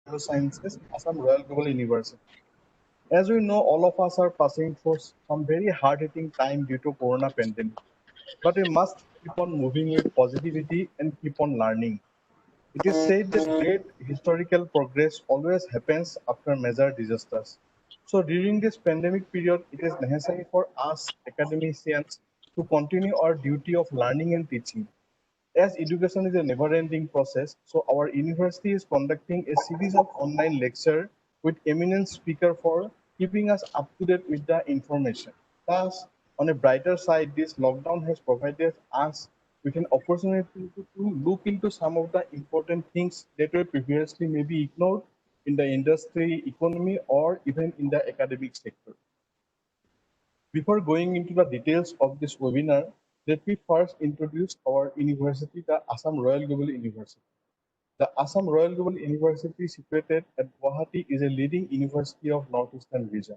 Biosciences, Assam Royal Global University. As we know, all of us are passing through some very hard-hitting time due to Corona pandemic. But we must keep on moving with positivity and keep on learning. It is said that great historical progress always happens after major disasters. So during this pandemic period, it is necessary for us academicians to continue our duty of learning and teaching. As education is a never-ending process, so our university is conducting a series of online lecture with eminent speaker for keeping us up to date with the information. Thus, on a brighter side, this lockdown has provided us with an opportunity to look into some of the important things that were previously maybe ignored in the industry, economy, or even in the academic sector. Before going into the details of this webinar, let me first introduce our university, the Assam Royal Global University. The Assam Royal Global University, situated at Gauhati, is a leading university of Northeastern region.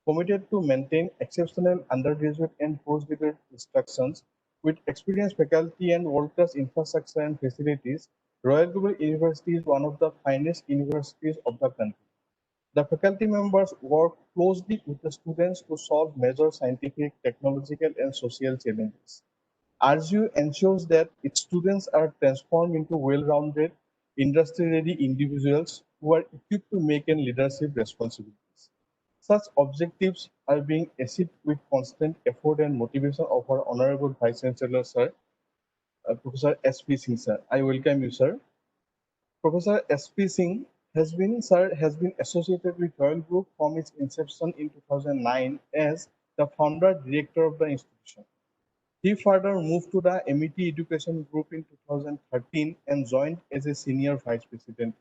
Committed to maintain exceptional undergraduate and postgraduate instructions with experienced faculty and world-class infrastructure and facilities, Royal Global University is one of the finest universities of the country. The faculty members work closely with the students to solve major scientific, technological, and social challenges. RGU ensures that its students are transformed into well-rounded, industry-ready individuals who are equipped to make and leadership responsibilities. Such objectives are being achieved with constant effort and motivation of our Honorable Vice Chancellor, Sir, Professor S.P. Singh, sir. I welcome you, sir. Professor S.P. Singh has been associated with Royal Group from its inception in 2009 as the founder director of the institution. He further moved to the MET Education Group in 2013 and joined as a senior vice president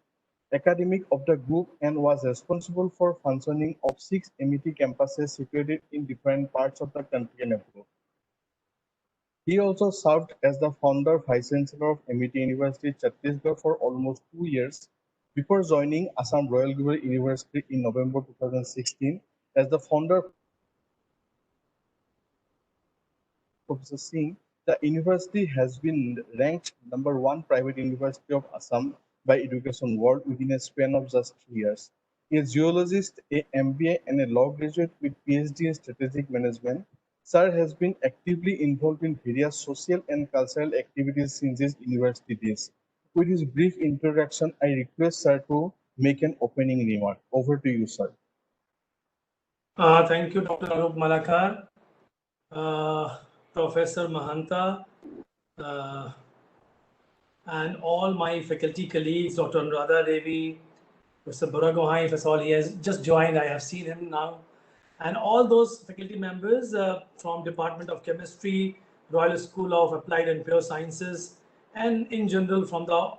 academic of the group and was responsible for functioning of 6 MET campuses situated in different parts of the country and abroad. He also served as the founder vice chancellor of MET University Chhattisgarh for almost 2 years before joining Assam Royal Global University in November 2016 as the founder. Professor Singh, the university has been ranked #1 private university of Assam by Education World within a span of just 3 years. He is a geologist, a MBA, and a law graduate with PhD in strategic management. Sir has been actively involved in various social and cultural activities since his university days. With his brief introduction, I request Sir to make an opening remark. Over to you, sir. Thank you, Dr. Anup Malakar, Professor Mahanta, uh, and all my faculty colleagues, Dr. Anuradha Devi, Professor Buragohai, first of all, he has just joined, I have seen him now, and all those faculty members from Department of Chemistry, Royal School of Applied and Pure Sciences, and in general from the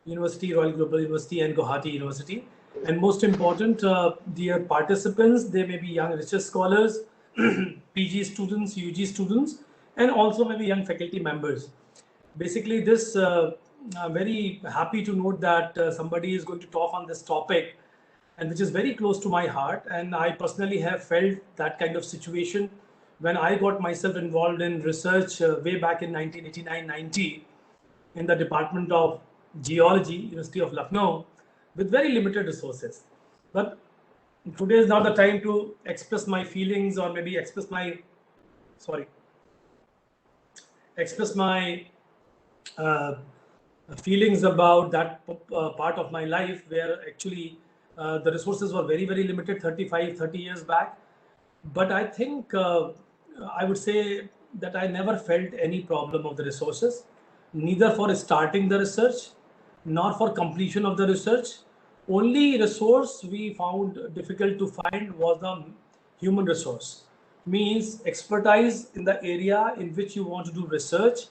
University, Royal Global University and Gauhati University. And most important, dear participants, they may be young research scholars, PG students, UG students, and also maybe young faculty members. Basically, this I'm very happy to note that somebody is going to talk on this topic, and which is very close to my heart. And I personally have felt that kind of situation when I got myself involved in research way back in 1989-90 in the Department of Geology, University of Lucknow, with very limited resources. But today is not the time to express my feelings or maybe express my, sorry, express my uh, feelings about that part of my life where actually the resources were very, very limited 35, 30 years back. But I think I would say that I never felt any problem of the resources, neither for starting the research nor for completion of the research. Only resource we found difficult to find was the human resource, means expertise in the area in which you want to do research.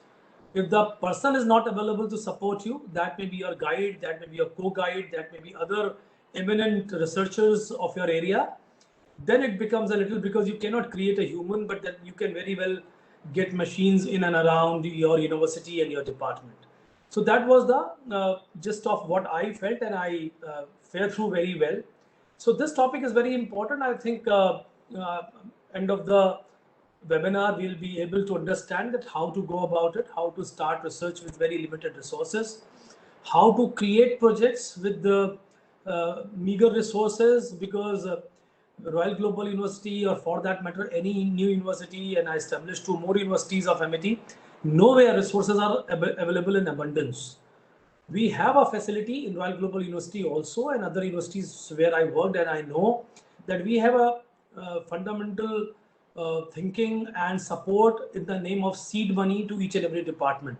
If the person is not available to support you, that may be your guide, that may be your co-guide, that may be other eminent researchers of your area, then it becomes a little, because you cannot create a human, but then you can very well get machines in and around your university and your department. So that was the gist of what I felt, and I fared through very well. So this topic is very important. I think uh, end of the webinar, we'll be able to understand that how to go about it, how to start research with very limited resources, how to create projects with the meager resources, because Royal Global University, or for that matter any new university, and I established 2 more universities of MIT, nowhere resources are available in abundance. We have a facility in Royal Global University also, and other universities where I worked, and I know that we have a fundamental thinking and support in the name of seed money to each and every department.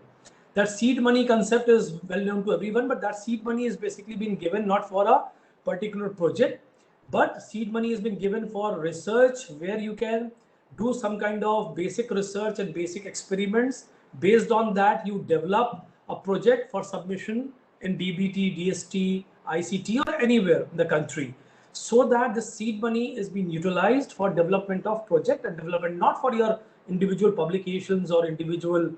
That seed money concept is well known to everyone, but that seed money is basically being given not for a particular project, but seed money has been given for research, where you can do some kind of basic research and basic experiments. Based on that, you develop a project for submission in DBT, DST, ICT, or anywhere in the country, so that the seed money is being utilized for development of project and development, not for your individual publications or individual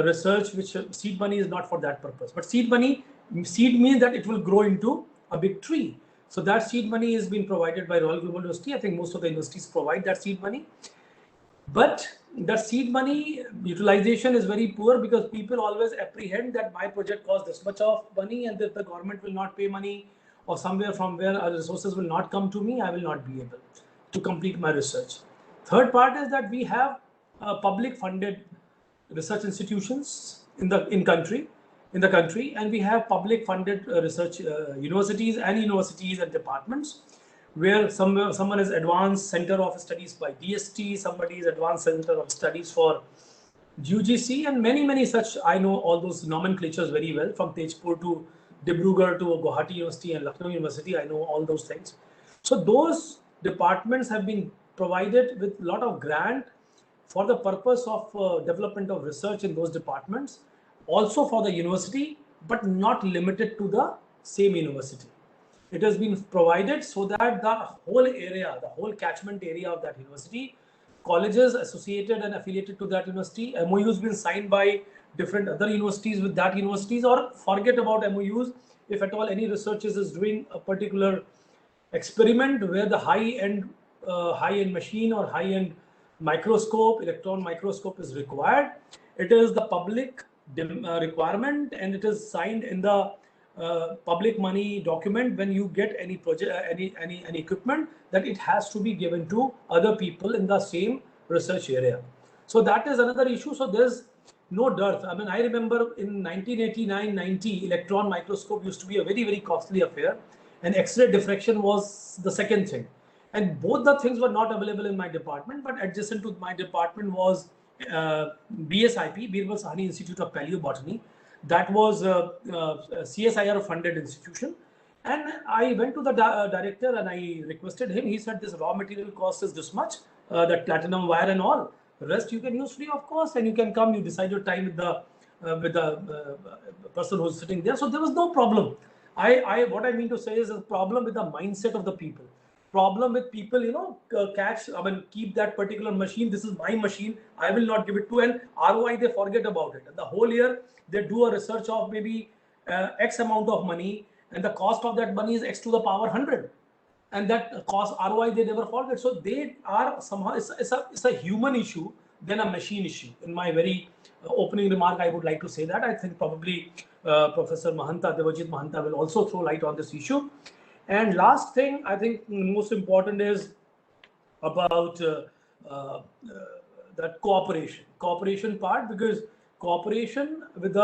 research, which seed money is not for that purpose. But seed means that it will grow into a big tree. So that seed money is being provided by Royal Global University. I think most of the universities provide that seed money. But that seed money utilization is very poor, because people always apprehend that my project costs this much of money, and that the government will not pay money, or somewhere from where our resources will not come to me, I will not be able to complete my research. Third part is that we have public funded research institutions in the country, and we have public funded research universities and departments, where someone is advanced center of studies by DST, somebody is advanced center of studies for UGC, and many such. I know all those nomenclatures very well, from Tejpur to Dibrugarh to Gauhati University and Lucknow University. I know all those things. So those departments have been provided with a lot of grant for the purpose of development of research in those departments, also for the university, but not limited to the same university. It has been provided so that the whole area, the whole catchment area of that university, colleges associated and affiliated to that university, MOUs been signed by different other universities with that universities, or forget about MOUs. If at all any researchers is doing a particular experiment where the high-end machine or high-end microscope, electron microscope is required, it is the public requirement, and it is signed in the public money document when you get any project, any equipment, that it has to be given to other people in the same research area. So that is another issue. So there's no dearth. I mean, I remember in 1989-90, electron microscope used to be a very costly affair, and X-ray diffraction was the second thing. And both the things were not available in my department, but adjacent to my department was BSIP, Birbal Sahni Institute of Paleobotany. That was a CSIR funded institution. And I went to the director and I requested him. He said, this raw material cost is this much, that platinum wire and all. The rest you can use free of cost, and you can come, you decide your time with the person who's sitting there. So there was no problem. What I mean to say is a problem with the mindset of the people. Problem with people, keep that particular machine. This is my machine. I will not give it to, and ROI, they forget about it. And the whole year they do a research of maybe X amount of money, and the cost of that money is X to the power 100. And that cost ROI they never forget. So they are somehow, it's a human issue than a machine issue. In my very opening remark, I would like to say that. I think probably Professor Mahanta, Debajyoti Mahanta, will also throw light on this issue. And last thing, I think most important is about that cooperation part, because cooperation with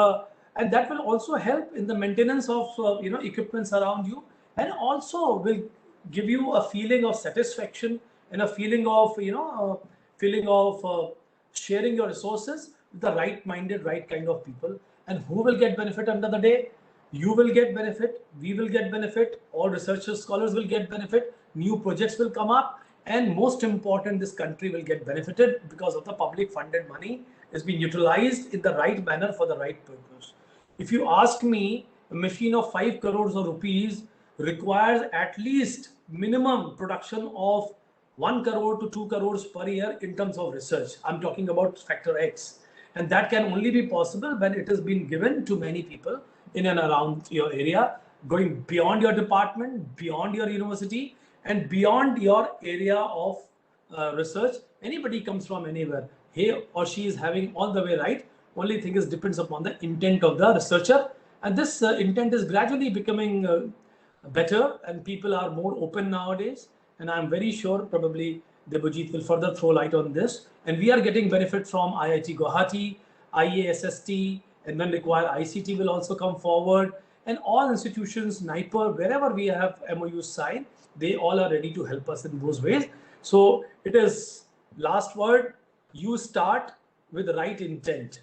and that will also help in the maintenance of equipments around you, and also will give you a feeling of satisfaction and a feeling of sharing your resources with the right-minded, right kind of people. And who will get benefit under the day? You will get benefit, we will get benefit, all researchers, scholars will get benefit, new projects will come up, and most important, this country will get benefited because of the public funded money is being utilized in the right manner for the right purpose. If you ask me, a machine of 5 crores of rupees requires at least minimum production of 1 crore to 2 crores per year in terms of research. I'm talking about factor X. And that can only be possible when it has been given to many people in and around your area, going beyond your department, beyond your university, and beyond your area of research. Anybody comes from anywhere, he or she is having all the way right. Only thing is depends upon the intent of the researcher, and this intent is gradually becoming better and people are more open nowadays. And I'm very sure probably Debajyoti will further throw light on this. And we are getting benefit from IIT Gauhati, IASST, and when required, ICT will also come forward. And all institutions, NIPER, wherever we have MOU signed, they all are ready to help us in those ways. So it is last word, you start with the right intent,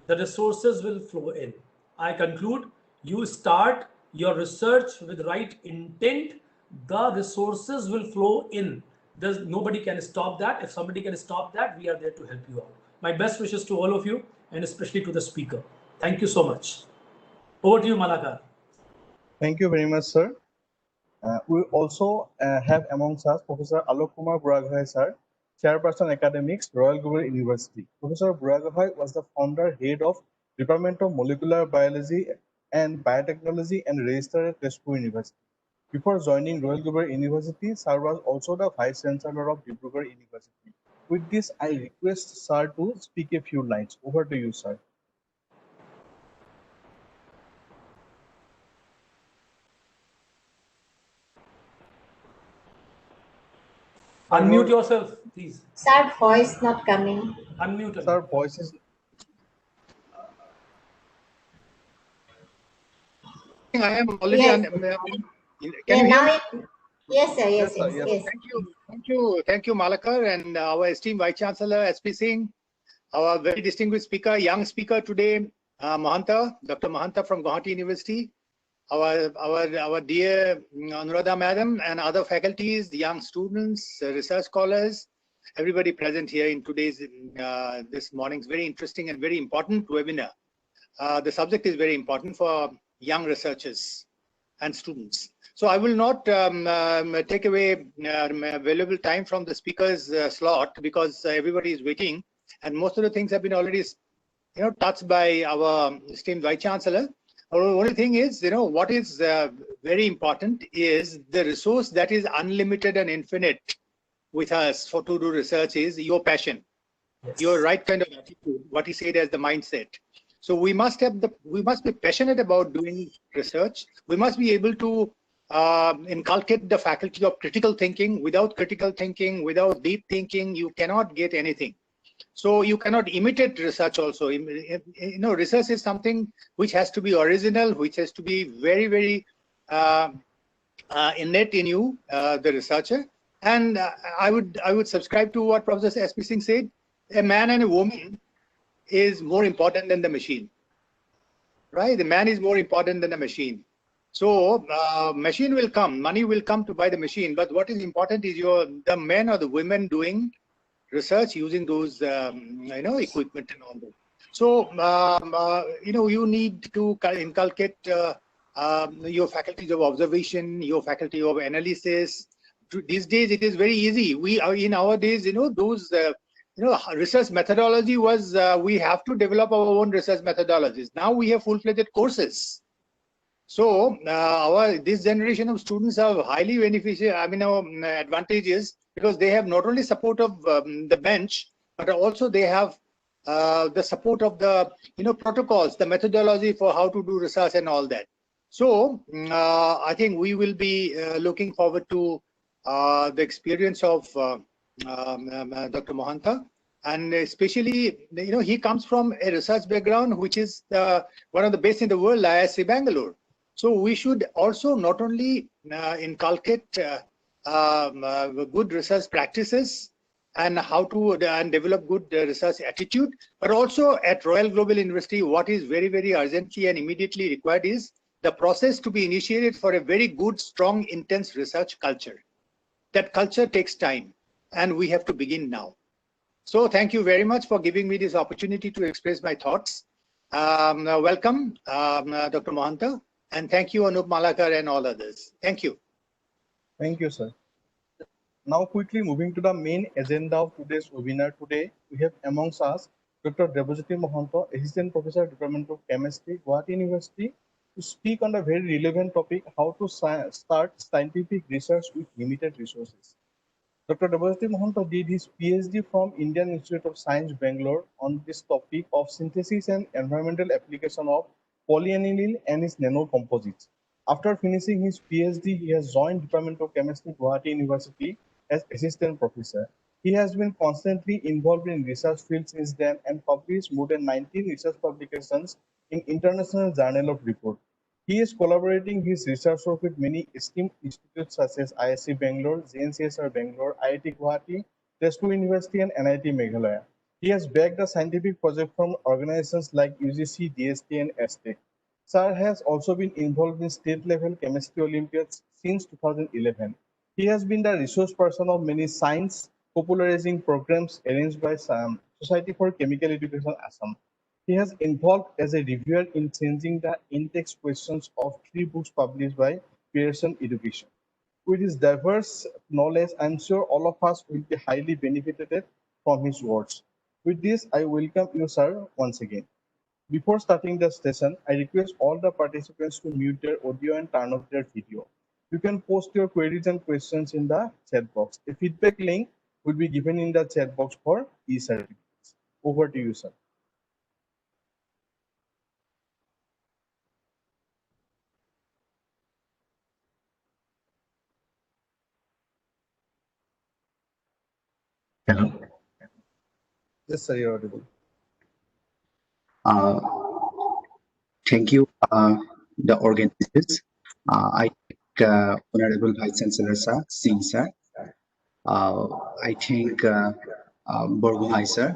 the resources will flow in. I conclude, you start your research with right intent, the resources will flow in. Nobody can stop that. If somebody can stop that, we are there to help you out. My best wishes to all of you and especially to the speaker. Thank you so much. Over to you, Malakar. Thank you very much, sir. We also have amongst us Professor Alok Kumar Buragohai, sir, Chairperson Academics, Royal Global University. Professor Buragohai was the founder, head of Department of Molecular Biology and Biotechnology and Registrar at Tezpur University. Before joining Royal Global University, sir was also the Vice Chancellor of Dibrugarh University. With this, I request sir to speak a few lines. Over to you, sir. Unmute yourself, please. Sir, voice not coming. Unmute. Sir, voice is. I am already. Yes. Can you hear me? Yes, sir. Yes, Yes, sir, yes, yes. yes. Thank you, Malakar, and our esteemed Vice Chancellor SP Singh, our very distinguished speaker, young speaker today, Mahanta, Dr. Mahanta from Gauhati University, our dear Anuradha Madam, and other faculties, the young students, research scholars, everybody present here in today's this morning's very interesting and very important webinar. The subject is very important for young researchers and students. So I will not take away valuable time from the speaker's slot because everybody is waiting, and most of the things have been already, touched by our esteemed Vice Chancellor. The only thing is, what is very important is the resource that is unlimited and infinite with us to do research is your passion, yes, your right kind of attitude. What he said as the mindset. So we must be passionate about doing research. We must be able to inculcate the faculty of critical thinking. Without critical thinking, without deep thinking, you cannot get anything. So you cannot imitate research also. Research is something which has to be original, which has to be very, very innate in you, the researcher. And I would subscribe to what Professor SP Singh said. A man and a woman is more important than the machine, right? The man is more important than the machine. So machine will come, money will come to buy the machine, but what is important is the men or the women doing research using those equipment and all that. So you need to inculcate your faculties of observation, your faculty of analysis. These days it is very easy. We are in our days, those research methodology was we have to develop our own research methodologies. Now we have full-fledged courses. So this generation of students are highly beneficial. Advantages because they have not only support of the bench, but also they have the support of the protocols, the methodology for how to do research and all that. So I think we will be looking forward to the experience of Dr. Mahanta, and especially he comes from a research background which is one of the best in the world, IISc Bangalore. So we should also not only inculcate good research practices and how to develop good research attitude, but also at Royal Global University, what is very, very urgently and immediately required is the process to be initiated for a very good, strong, intense research culture. That culture takes time, and we have to begin now. So thank you very much for giving me this opportunity to express my thoughts. Welcome, Dr. Mahanta, and thank you, Anup Malakar and all others. Thank you. Thank you, sir. Now quickly moving to the main agenda of today's webinar. Today, we have amongst us Dr. Debajyoti Mahanta, Assistant Professor, Department of Chemistry, Gauhati University, to speak on a very relevant topic, how to start scientific research with limited resources. Dr. Debajyoti Mahanta did his PhD from Indian Institute of Science, Bangalore, on this topic of synthesis and environmental application of polyaniline and its nanocomposites. After finishing his PhD, he has joined Department of Chemistry, Gauhati University as assistant professor. He has been constantly involved in research field since then and published more than 19 research publications in International Journal of Report. He is collaborating his research work with many esteemed institutes such as ISC Bangalore, JNCSR Bangalore, IIT Guwahati, Testu University, and NIT Meghalaya. He has backed a scientific project from organizations like UGC, DST, and STEC. Sir has also been involved in state-level chemistry Olympiads since 2011. He has been the resource person of many science popularizing programs arranged by Society for Chemical Education Assam. He has involved as a reviewer in changing the in-text questions of 3 books published by Pearson Education. With his diverse knowledge, I'm sure all of us will be highly benefited from his words. With this, I welcome you, sir, once again. Before starting the session, I request all the participants to mute their audio and turn off their video. You can post your queries and questions in the chat box. A feedback link will be given in the chat box for e-certificates. Over to you, sir. Hello. Yes, sir, you're audible. Uh, Thank you, the organizers. I thank Honorable Vice Chancellor Sir, Singh Sir. I thank Borgumai Sir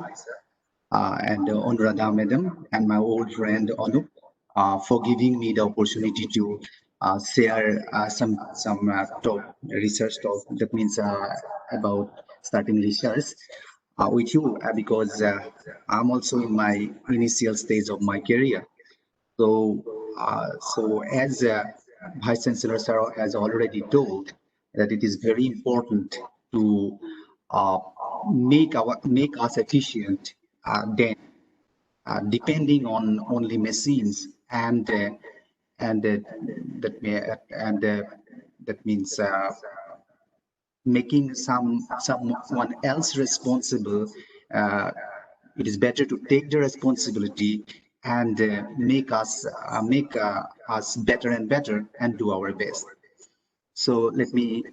and Anuradha Madam and my old friend Anup for giving me the opportunity to share some talk, research talk. That means about starting research with you because I'm also in my initial stage of my career. So as Vice Chancellor Sir has already told, that it is very important to uh, make us efficient. Then, depending on only machines and that may and that means making someone else responsible. Uh, it is better to take the responsibility and make us better and better and do our best. So let me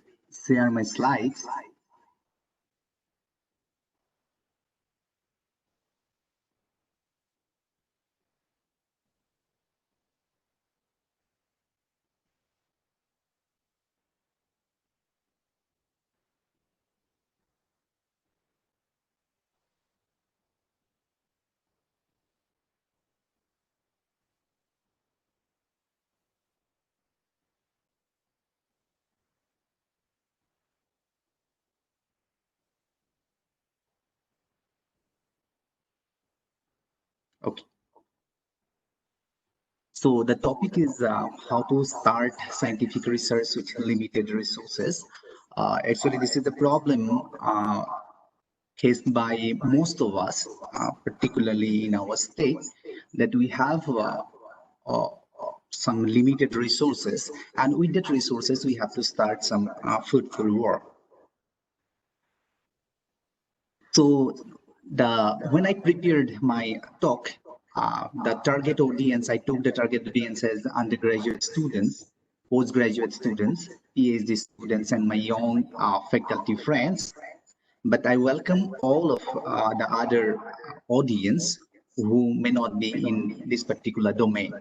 share my slides. Okay. So the topic is how to start scientific research with limited resources. Actually, this is the problem faced by most of us, particularly in our state, that we have uh, some limited resources, and with that resources, we have to start some fruitful work. So when I prepared my talk, the target audience, I took the target audience as undergraduate students, postgraduate students, PhD students, and my young faculty friends. But I welcome all of the other audience who may not be in this particular domain.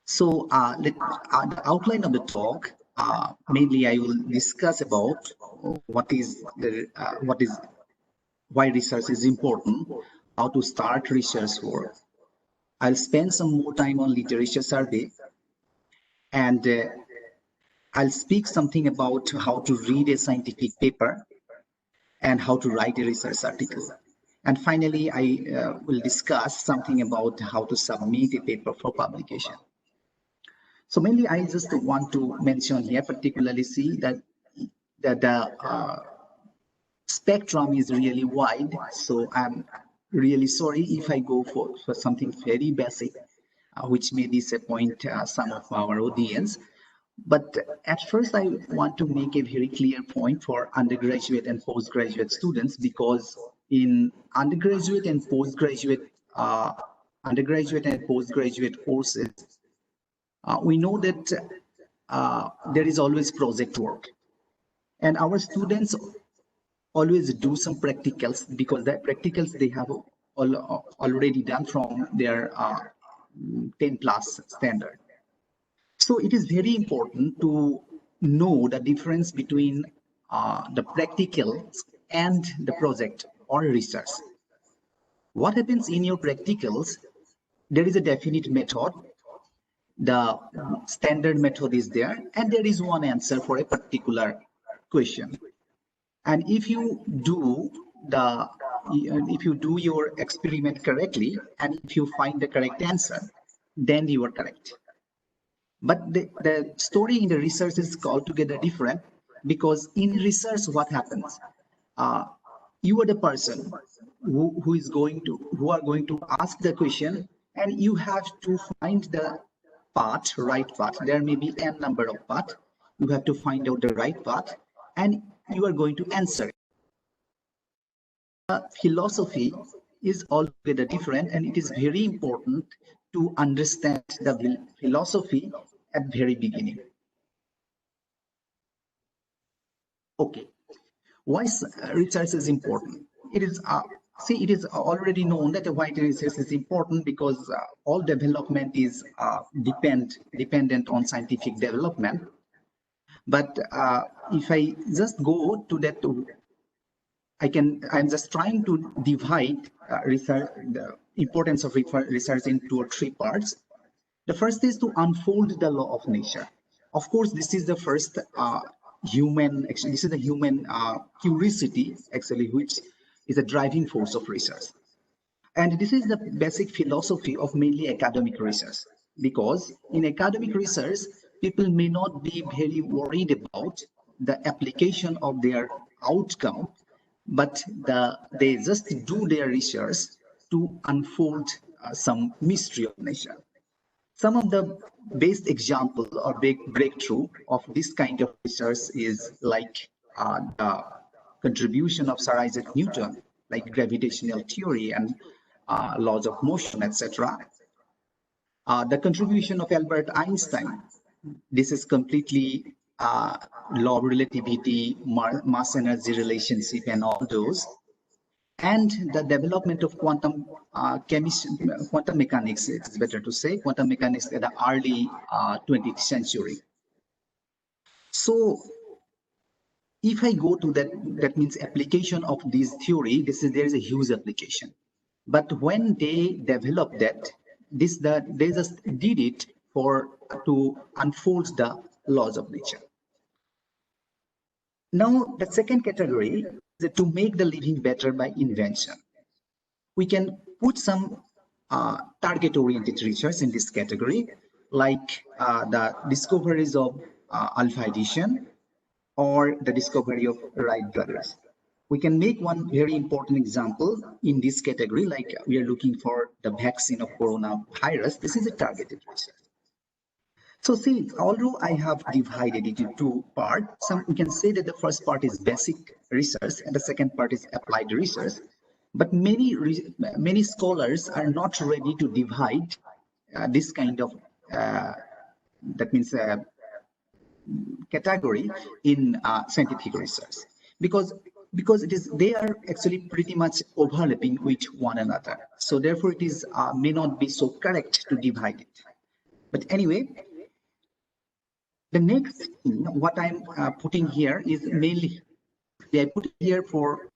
So the outline of the talk, mainly I will discuss about what is why research is important, how to start research work. I'll spend some more time on literature survey, and I'll speak something about how to read a scientific paper and how to write a research article. And finally, I will discuss something about how to submit a paper for publication. So mainly, I just want to mention here, particularly see that the spectrum is really wide. So I'm really sorry if I go for something very basic, which may disappoint some of our audience. But at first, I want to make a very clear point for undergraduate and postgraduate students, because in undergraduate and postgraduate courses, We know that there is always project work, and our students always do some practicals, because that practicals they have already done from their 10 plus standard. So it is very important to know the difference between the practicals and the project or research. What happens in your practicals? There is a definite method. The standard method is there, and there is one answer for a particular question. And if you do your experiment correctly, and if you find the correct answer, then you are correct. But the story in the research is altogether different, because in research, what happens? You are the person who are going to ask the question, and you have to find the right path. There may be n number of paths. You have to find out the right path, and you are going to answer it. Philosophy is altogether different, and it is very important to understand the philosophy at very beginning. Okay, why research is important? It is it is already known that why research is important, because all development is dependent on scientific development. But if I just go to that, I'm just trying to divide research, the importance of research into three parts. The first is to unfold the law of nature. Of course, this is the first this is the human curiosity, actually, which is a driving force of research. And this is the basic philosophy of mainly academic research, because in academic research, people may not be very worried about the application of their outcome, but they just do their research to unfold some mystery of nature. Some of the best examples or big breakthrough of this kind of research is like the contribution of Sir Isaac Newton, like gravitational theory and laws of motion, etc. The contribution of Albert Einstein, this is completely law of relativity, mass energy relationship, and all those. And the development of quantum mechanics, it's better to say, quantum mechanics at the early 20th century. So if I go to that means application of this theory, there is a huge application. But when they developed that, they just did it to unfold the laws of nature. Now, the second category is to make the living better by invention. We can put some target-oriented research in this category, like the discoveries of alpha addition or the discovery of Wright brothers. We can make one very important example in this category, like we are looking for the vaccine of coronavirus. This is a targeted research. So see, although I have divided it into two parts, we can say that the first part is basic research and the second part is applied research. But many scholars are not ready to divide this kind of that means category in scientific research, because they are actually pretty much overlapping with one another. So therefore, it is may not be so correct to divide it. But anyway, the next thing, what I'm putting here is mainly I put here for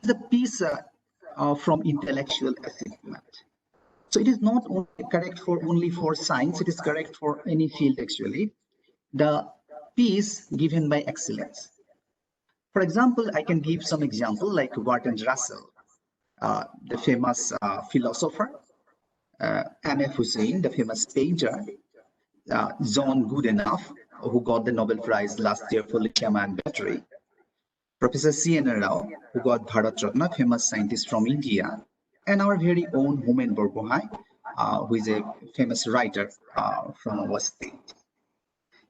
the piece from intellectual achievement. So it is not only correct only for science, it is correct for any field actually. The piece given by excellence. For example, I can give some example like Bertrand Russell, the famous philosopher, M.F. Hussain, the famous painter, John Goodenough, who got the Nobel Prize last year for lithium-ion battery, Professor C.N. Rao, who got Bharat Ratna, famous scientist from India, and our very own Homen Borgohain, who is a famous writer from our state.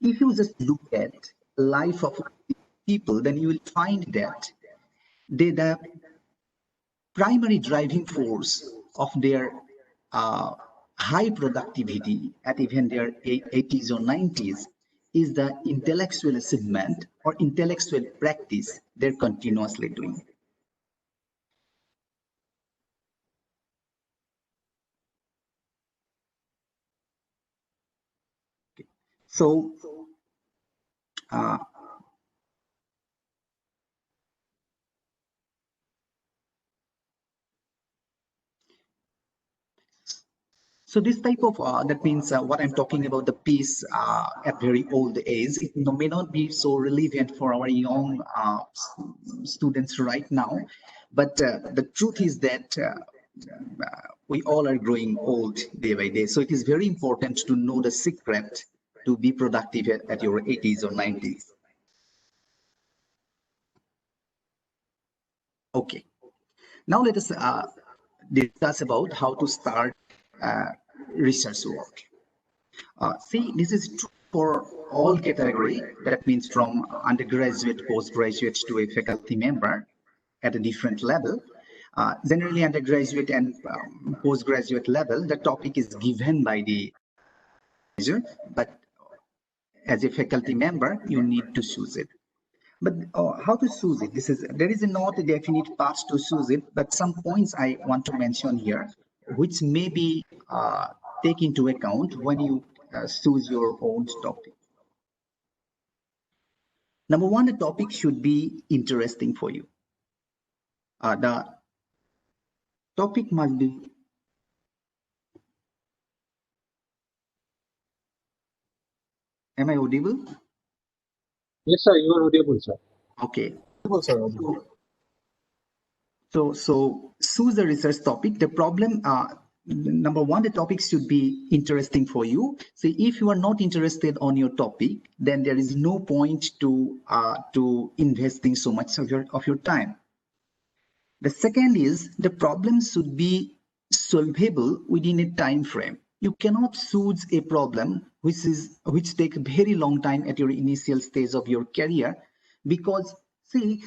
If you just look at life of people, then you will find that the primary driving force of their high productivity at even their 80s or 90s is the intellectual achievement or intellectual practice they're continuously doing. So so this type of that means what I'm talking about, the piece at very old age, it may not be so relevant for our young students right now, but the truth is that we all are growing old day by day. So it is very important to know the secret to be productive at your 80s or 90s. Okay, now let us discuss about how to start research work. See, this is true for all category. That means from undergraduate, postgraduate to a faculty member at a different level. Generally, undergraduate and postgraduate level, the topic is given by the advisor, but as a faculty member, you need to choose it. But how to choose it? There is not a definite path to choose it, but some points I want to mention here, which may be take into account when you choose your own topic. Number one, the topic should be interesting for you. The topic must be Am I audible? Yes, sir, you are audible, sir. Okay. Sir. So choose the research topic. The problem, number one, the topic should be interesting for you. So if you are not interested on your topic, then there is no point to investing so much of your time. The second is the problem should be solvable within a time frame. You cannot choose a problem which take a very long time at your initial stage of your career, because see,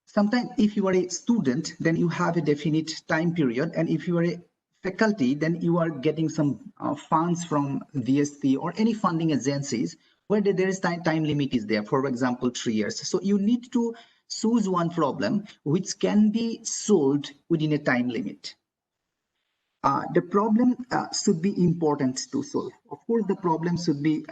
sometimes if you are a student, then you have a definite time period, and if you are a faculty, then you are getting some funds from VST or any funding agencies where there is time limit is there, for example 3 years. So you need to choose one problem which can be solved within a time limit. The problem should be important to solve. Of course, the problem should be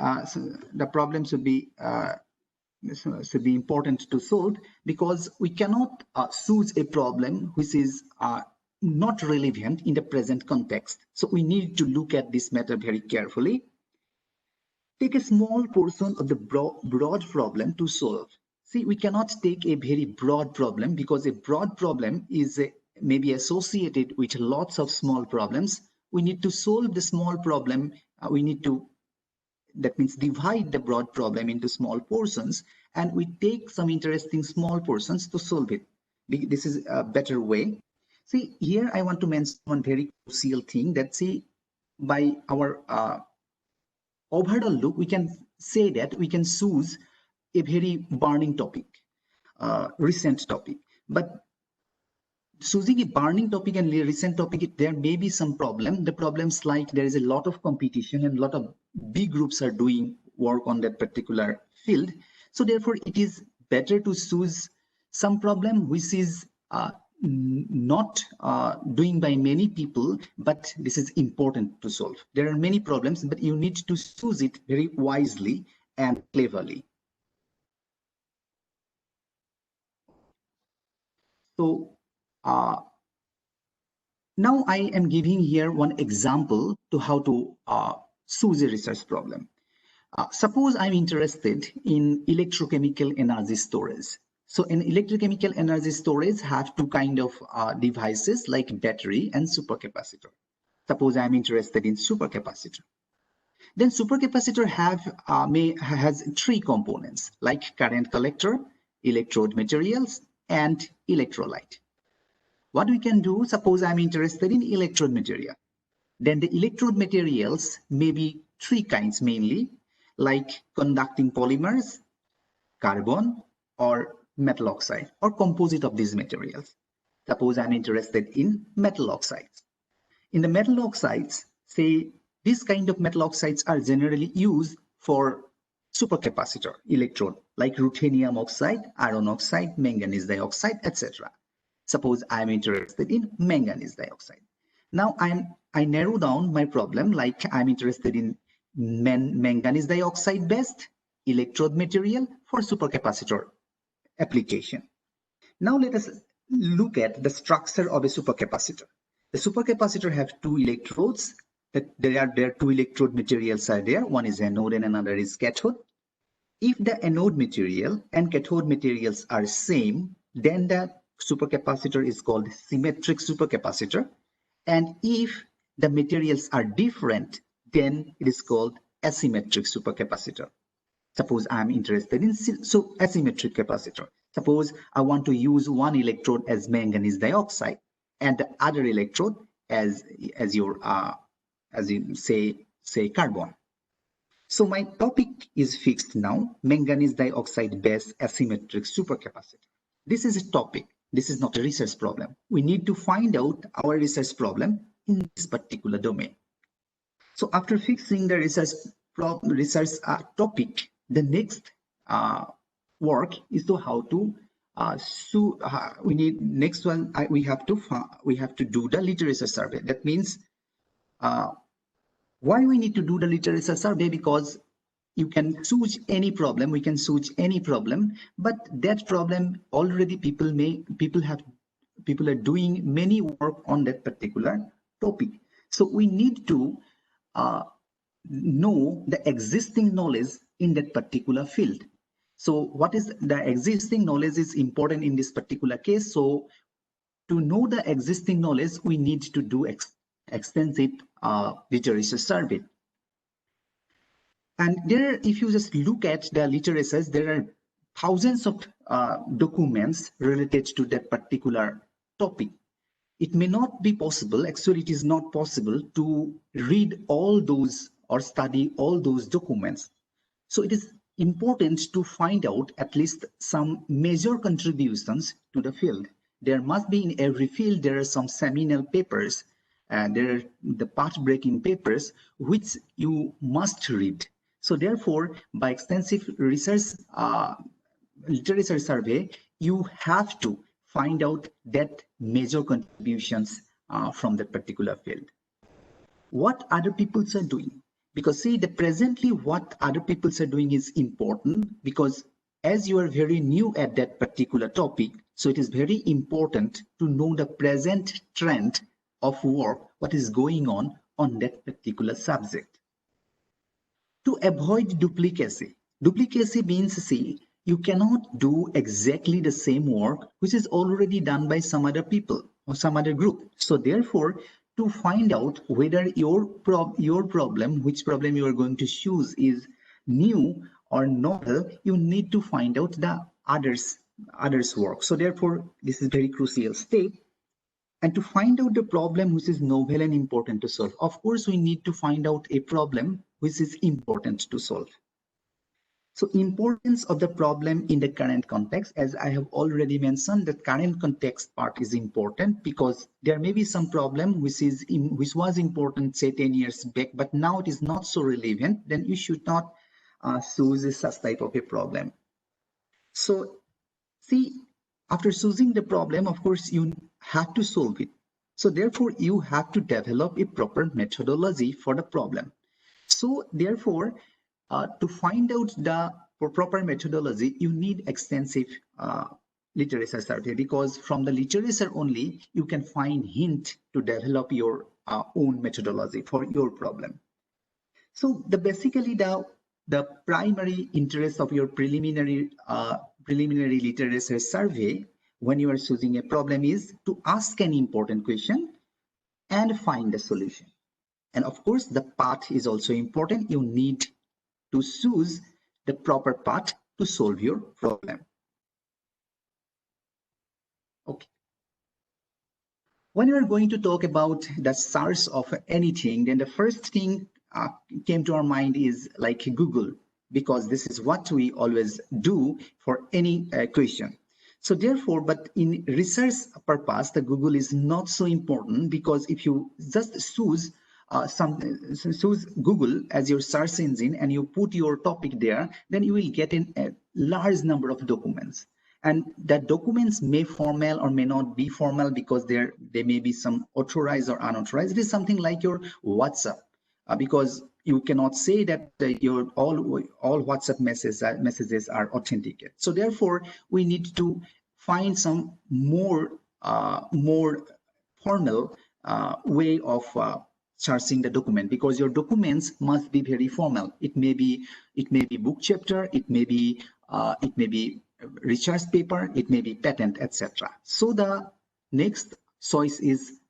important to solve, because we cannot choose a problem which is not relevant in the present context. So we need to look at this matter very carefully. Take a small portion of the broad problem to solve. See, we cannot take a very broad problem, because a broad problem is maybe associated with lots of small problems. We need to solve the small problem. That means divide the broad problem into small portions, and we take some interesting small portions to solve it. This is a better way. See, here I want to mention one very crucial thing, that see, by our overall look, we can say that we can choose a very burning topic, recent topic. But choosing a burning topic and a recent topic, there may be some problem. The problems like there is a lot of competition and a lot of big groups are doing work on that particular field. So therefore, it is better to choose some problem which is not doing by many people, but this is important to solve. There are many problems, but you need to choose it very wisely and cleverly. So now I am giving here one example to how to choose a research problem. Suppose I'm interested in electrochemical energy storage. So in electrochemical energy storage have two kind of devices like battery and supercapacitor. Suppose I'm interested in supercapacitor. Then supercapacitor has three components like current collector, electrode materials, and electrolyte. What we can do, suppose I'm interested in electrode material. Then the electrode materials may be three kinds mainly, like conducting polymers, carbon, or metal oxide, or composite of these materials. Suppose I'm interested in metal oxides. In the metal oxides, say these kind of metal oxides are generally used for supercapacitor electrode like ruthenium oxide, iron oxide, manganese dioxide, etc. Suppose I am interested in manganese dioxide. Now I narrow down my problem, like I'm interested in manganese dioxide based electrode material for supercapacitor application. Now let us look at the structure of a supercapacitor. The supercapacitor have two electrodes. There are two electrode materials are there. One is anode and another is cathode. If the anode material and cathode materials are same, then the supercapacitor is called symmetric supercapacitor. And if the materials are different, then it is called asymmetric supercapacitor. Suppose I'm interested in asymmetric capacitor. Suppose I want to use one electrode as manganese dioxide and the other electrode as you say carbon. So my topic is fixed now, manganese dioxide based asymmetric supercapacitor. This is a topic. This is not a research problem. We need to find out our research problem in this particular domain. So after fixing the research topic, the next work is to how to we have to do the literature survey. That means why we need to do the literature survey? Because you can choose any problem, we can choose any problem, but that problem already people are doing many work on that particular topic. So we need to know the existing knowledge in that particular field. So what is the existing knowledge is important in this particular case. So to know the existing knowledge, we need to do extensive literature survey. And there, if you just look at the literature, there are thousands of documents related to that particular topic. It may not be possible, actually it is not possible to read all those or study all those documents. So it is important to find out at least some major contributions to the field. There must be in every field, there are some seminal papers, and there are the path-breaking papers which you must read. So therefore, by extensive research literature survey, you have to find out that major contributions from that particular field. What other people are doing? Because see, presently what other people are doing is important, because as you are very new at that particular topic, so it is very important to know the present trend of work, what is going on that particular subject. To avoid duplicacy. Duplicacy means, see, you cannot do exactly the same work which is already done by some other people or some other group. So therefore, to find out whether your problem, which problem you are going to choose is new or novel, you need to find out the others work. So therefore, this is very crucial step. And to find out the problem which is novel and important to solve, of course, we need to find out a problem which is important to solve. So importance of the problem in the current context, as I have already mentioned, the current context part is important because there may be some problem which was important, say 10 years back, but now it is not so relevant, then you should not choose such type of a problem. So see, after choosing the problem, of course, you have to solve it. So therefore, you have to develop a proper methodology for the problem. So therefore, to find out the proper methodology, you need extensive literature survey, because from the literature only, you can find hint to develop your own methodology for your problem. So basically the primary interest of your preliminary literature survey when you are choosing a problem is to ask an important question and find a solution. And of course, the path is also important. You need to choose the proper path to solve your problem. Okay. When we are going to talk about the source of anything, then the first thing came to our mind is like Google, because this is what we always do for any question. So therefore, but in research purpose, the Google is not so important, because if you just choose choose Google as your search engine and you put your topic there, then you will get in a large number of documents. And that documents may formal or may not be formal, because there may be some authorized or unauthorized. It is something like your WhatsApp, because you cannot say that your all WhatsApp messages are authenticate. So therefore, we need to find some more formal way of searching the document, because your documents must be very formal. It may be book chapter, it may be research paper, it may be patent, etc. So the next choice is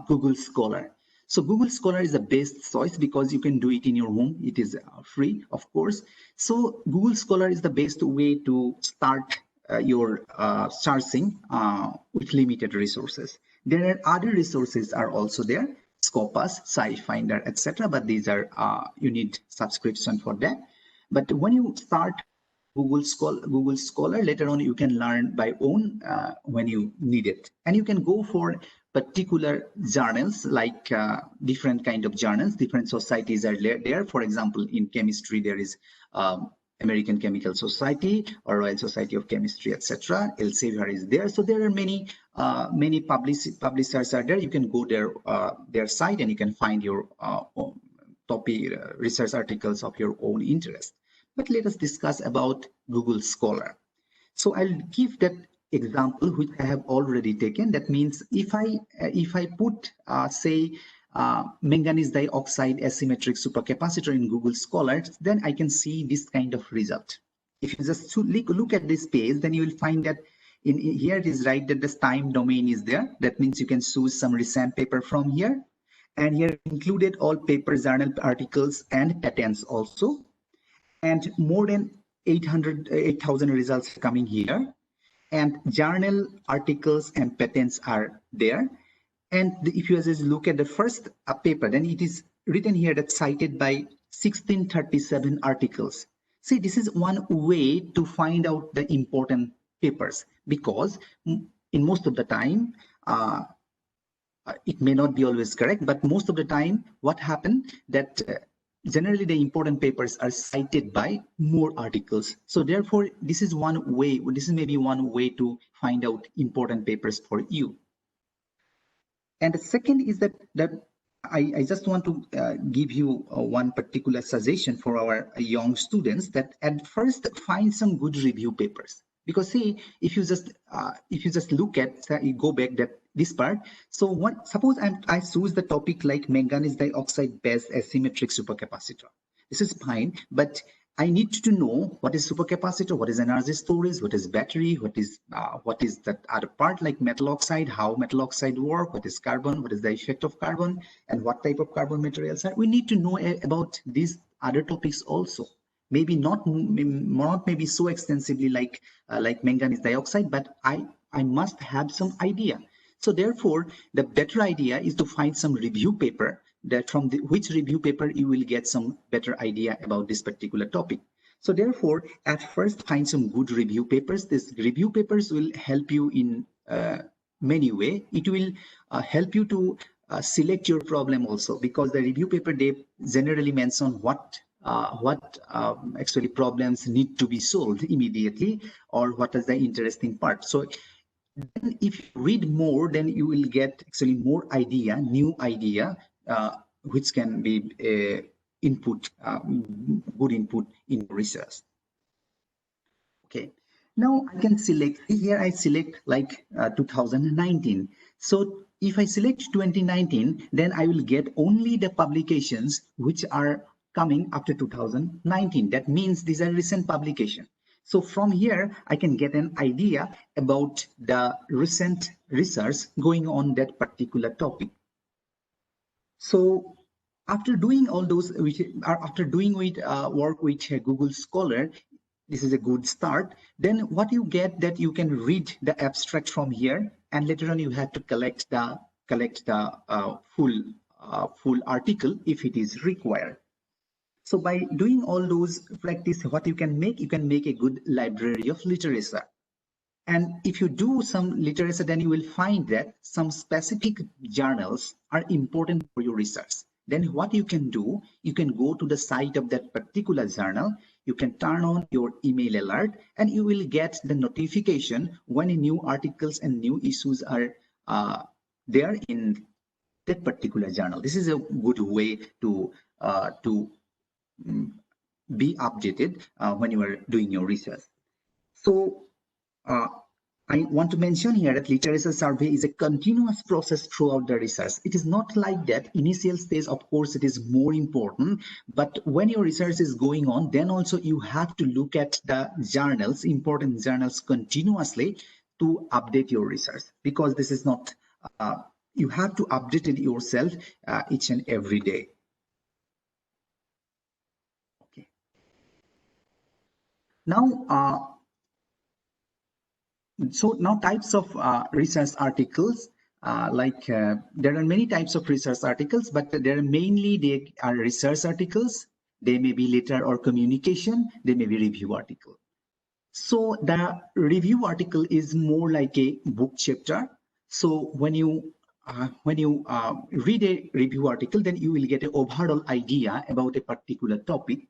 Google Scholar. So Google Scholar is the best choice, because you can do it in your home. It is free, of course. So Google Scholar is the best way to start your searching with limited resources. There are other resources are also there, Scopus, SciFinder, etc. But these are you need subscription for that. But when you start Google Scholar, later on you can learn by own when you need it, and you can go for particular journals, like different kind of journals. Different societies are there. For example, in chemistry there is American Chemical Society or Royal Society of Chemistry, etc. Elsevier is there. So there are many publishers are there. You can go their site and you can find your topic research articles of your own interest. But let us discuss about Google Scholar. So I'll give that example which I have already taken. That means if I put say manganese dioxide asymmetric supercapacitor in Google Scholar, then I can see this kind of result. If you just look at this page, then you will find that in here it is right that this time domain is there. That means you can choose some recent paper from here, and here included all paper, journal articles, and patents also. And more than 8,000 results coming here, and journal articles and patents are there. And if you just look at the first paper, then it is written here that cited by 1637 articles. See, this is one way to find out the important papers, because in most of the time, it may not be always correct, but most of the time what happened that generally the important papers are cited by more articles. So therefore, this is one way, this is maybe one way to find out important papers for you. And the second is that I just want to give you one particular suggestion for our young students, that at first find some good review papers. Because see, if you just look at, you go back that this part. So what? Suppose I choose the topic like manganese dioxide based asymmetric supercapacitor. This is fine, but I need to know what is supercapacitor, what is energy storage, what is battery, what is that other part like metal oxide, how metal oxide work, what is carbon, what is the effect of carbon, and what type of carbon materials are. We need to know about these other topics also. Maybe not maybe so extensively like manganese dioxide, but I must have some idea. So therefore, the better idea is to find some review paper, that from which review paper you will get some better idea about this particular topic. So therefore, at first find some good review papers. These review papers will help you in many ways. It will help you to select your problem also, because the review paper, they generally mention what actually problems need to be solved immediately, or what is the interesting part. So then if you read more, then you will get actually more idea, new idea, which can be input, good input in research. Okay, now I can select here. I select like 2019. So if I select 2019, then I will get only the publications which are coming after 2019. That means these are recent publications. So from here, I can get an idea about the recent research going on that particular topic. So after doing all those, after doing work with Google Scholar, this is a good start. Then what you get, that you can read the abstract from here, and later on you have to collect the full article if it is required. So by doing all those practice, what you can make a good library of literature. And if you do some literature, then you will find that some specific journals are important for your research. Then what you can do, you can go to the site of that particular journal, you can turn on your email alert, and you will get the notification when new articles and new issues are there in that particular journal. This is a good way to be updated when you are doing your research. So I want to mention here that literature survey is a continuous process throughout the research. It is not like that initial stage, of course, it is more important, but when your research is going on, then also you have to look at the journals, important journals continuously to update your research, because this is not, you have to update it yourself each and every day. Okay. Now, so now types of research articles, there are many types of research articles, but they are research articles. They may be literary or communication. They may be review article. So the review article is more like a book chapter. So when you read a review article, then you will get an overall idea about a particular topic.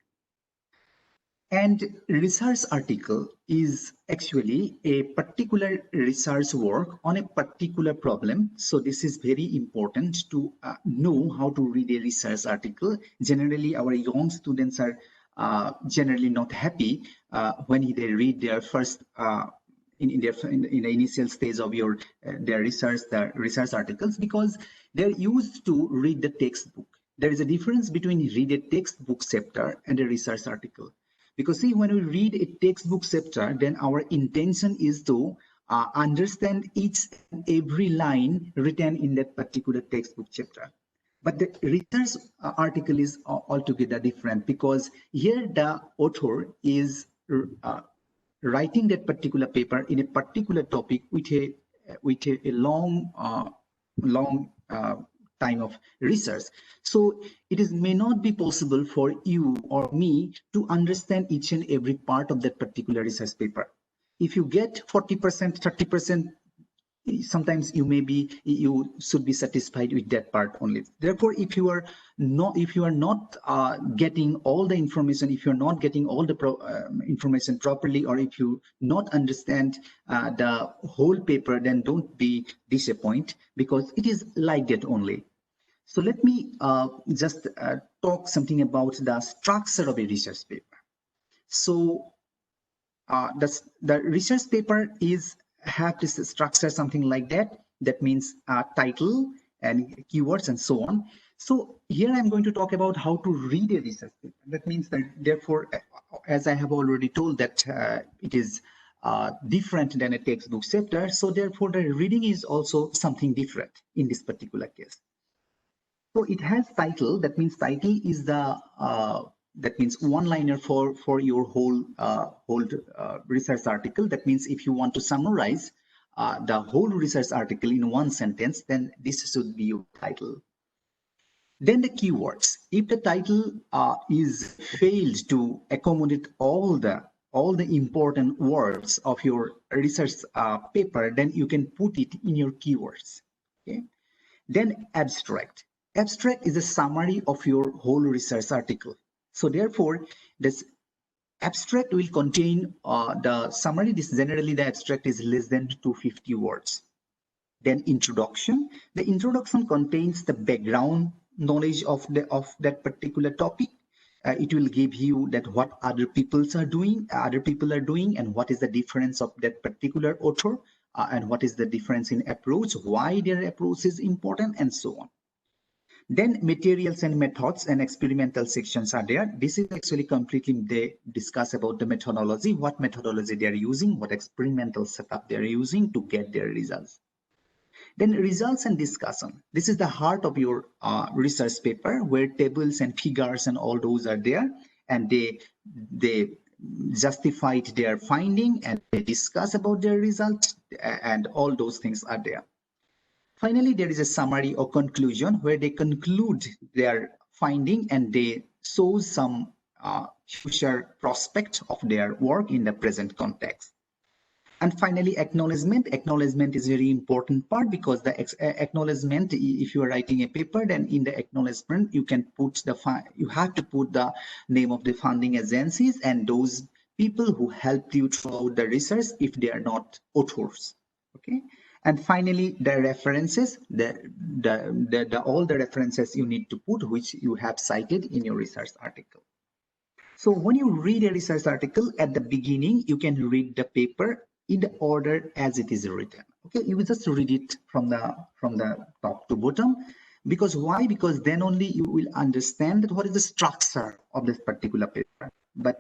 And research article is actually a particular research work on a particular problem. So this is very important to know how to read a research article. Generally, our young students are generally not happy when they read their first in the initial stage of their research articles, because they're used to read the textbook. There is a difference between read a textbook chapter and a research article. Because see, when we read a textbook chapter, then our intention is to understand each and every line written in that particular textbook chapter. But the research article is altogether different, because here the author is writing that particular paper in a particular topic with a long time of research. So it may not be possible for you or me to understand each and every part of that particular research paper. If you get 40%, 30%, sometimes you should be satisfied with that part only. Therefore, if you are not getting all the information, if you're not getting all the information properly, or if you not understand the whole paper, then don't be disappointed, because it is like that only. So let me just talk something about the structure of a research paper. So the research paper have this structure, something like that. That means title and keywords and so on. So here I'm going to talk about how to read a research paper. That means that, therefore, as I have already told, that it is different than a textbook chapter. So therefore, the reading is also something different in this particular case. So it has title. That means title is the that means one-liner for your whole research article. That means if you want to summarize the whole research article in one sentence, then this should be your title. Then the keywords. If the title is failed to accommodate all the important words of your research paper, then you can put it in your keywords. Okay. Then abstract. Abstract is a summary of your whole research article. So therefore, this abstract will contain the summary. This generally the abstract is less than 250 words. Then introduction. The introduction contains the background knowledge of that particular topic. It will give you that what other people are doing, and what is the difference of that particular author, and what is the difference in approach, why their approach is important, and so on. Then materials and methods and experimental sections are there. This is actually completely, they discuss about the methodology, what methodology they are using, what experimental setup they are using to get their results. Then results and discussion. This is the heart of your research paper, where tables and figures and all those are there, and they justified their finding, and they discuss about their results, and all those things are there. Finally, there is a summary or conclusion, where they conclude their finding and they show some future prospect of their work in the present context. And finally, acknowledgement. Acknowledgement is a very important part, because the acknowledgement, if you are writing a paper, then in the acknowledgement, you can put you have to put the name of the funding agencies and those people who helped you throughout the research if they are not authors. Okay. And finally, the references, all the references you need to put, which you have cited in your research article. So when you read a research article, at the beginning, you can read the paper in the order as it is written. Okay, you will just read it from the top to bottom. Because why? Because then only you will understand that what is the structure of this particular paper. But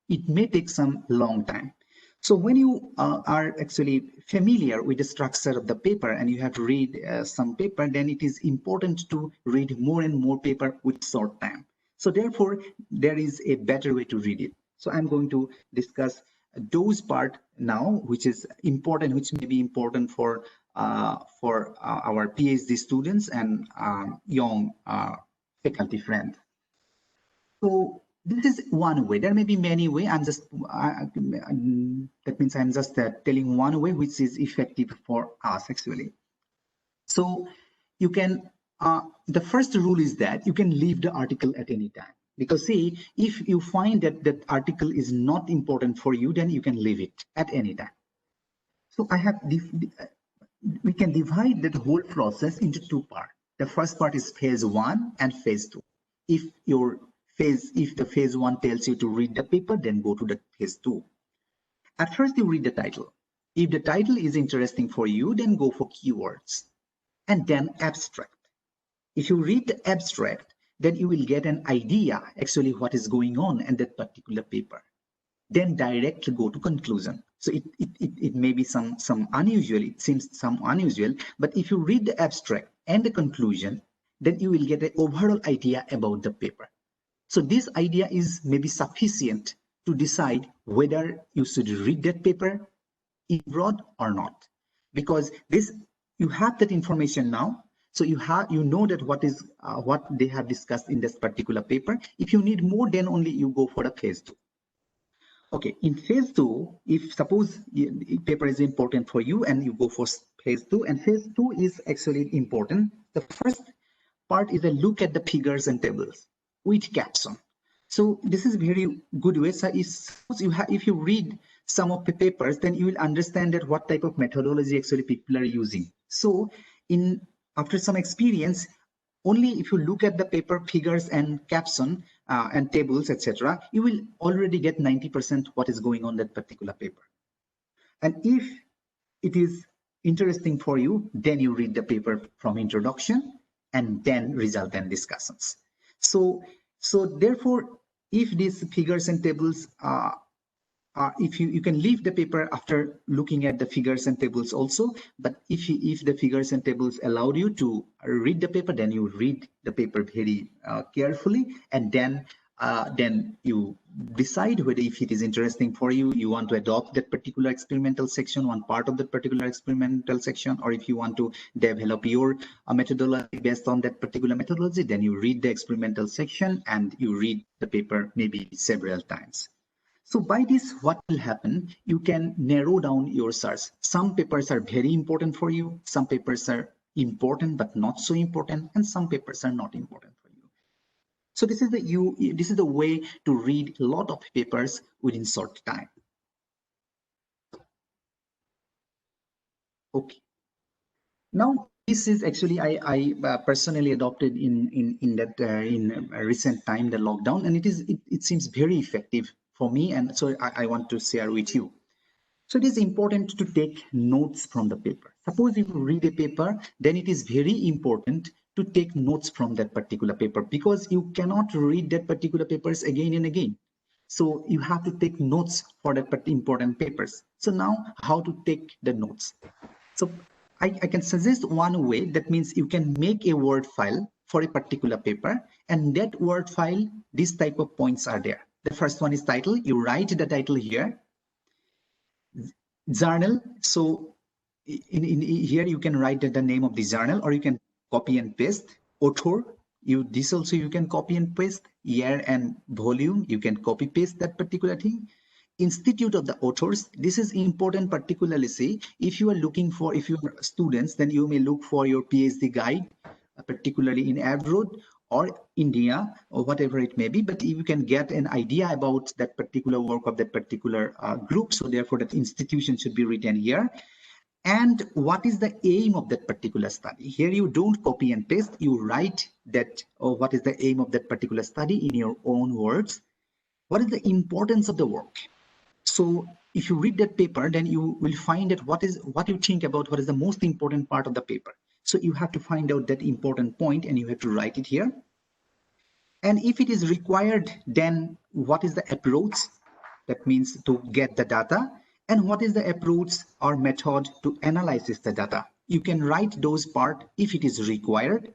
it may take some long time. So when you are actually familiar with the structure of the paper and you have to read some paper, then it is important to read more and more paper with short time. So therefore, there is a better way to read it. So I'm going to discuss those part now, which is important, which may be important for our PhD students and young faculty friends. So this is one way. There may be many ways. I'm just that means I'm just telling one way which is effective for us actually. So you can. The first rule is that you can leave the article at any time, because see, if you find that that article is not important for you, then you can leave it at any time. So we can divide that whole process into two parts. The first part is phase 1 and phase 2. If the phase 1 tells you to read the paper, then go to the phase 2. At first, you read the title. If the title is interesting for you, then go for keywords and then abstract. If you read the abstract, then you will get an idea actually what is going on in that particular paper. Then directly go to conclusion. So it may be some unusual, it seems some unusual, but if you read the abstract and the conclusion, then you will get an overall idea about the paper. So this idea is maybe sufficient to decide whether you should read that paper in broad or not, because you have that information now. So you know that what they have discussed in this particular paper. If you need more, then only you go for the phase 2. Okay, in phase 2, if suppose the paper is important for you and you go for phase 2, and phase 2 is actually important. The first part is a look at the figures and tables with caption. So this is very good way. So if you read some of the papers, then you will understand that what type of methodology actually people are using. So after some experience, only if you look at the paper figures and caption and tables, etc., you will already get 90% what is going on that particular paper. And if it is interesting for you, then you read the paper from introduction and then result and discussions. So therefore, if these figures and tables if you can leave the paper after looking at the figures and tables also, but if the figures and tables allowed you to read the paper, then you read the paper very carefully, and then you decide whether if it is interesting for you, you want to adopt that particular experimental section, one part of that particular experimental section, or if you want to develop your methodology based on that particular methodology, then you read the experimental section and you read the paper maybe several times. So by this, what will happen? You can narrow down your search. Some papers are very important for you. Some papers are important but not so important, and some papers are not important for you. So this is the way to read a lot of papers within short time. Okay. Now this is actually I personally adopted in recent time the lockdown, and it seems very effective for me, and so I want to share with you. So it is important to take notes from the paper. Suppose if you read a paper, then it is very important to take notes from that particular paper, because you cannot read that particular papers again and again. So you have to take notes for that important papers. So now how to take the notes? So I can suggest one way. That means you can make a Word file for a particular paper, and that Word file, this type of points are there. The first one is title. You write the title here. Journal. So in here you can write the name of the journal, or you can copy and paste. Author. This also you can copy and paste. Year and volume. You can copy paste that particular thing. institute of the authors. This is important, particularly say if you are looking for, if you are students, then you may look for your PhD guide, particularly in abroad or India or whatever it may be, but you can get an idea about that particular work of that particular group. So therefore that institution should be written here. And what is the aim of that particular study? Here you don't copy and paste, you write that, or what is the aim of that particular study in your own words. What is the importance of the work? So if you read that paper, then you will find that what you think about what is the most important part of the paper. So you have to find out that important point and you have to write it here. And if it is required, then what is the approach? That means to get the data. And what is the approach or method to analyze the data? You can write those part if it is required.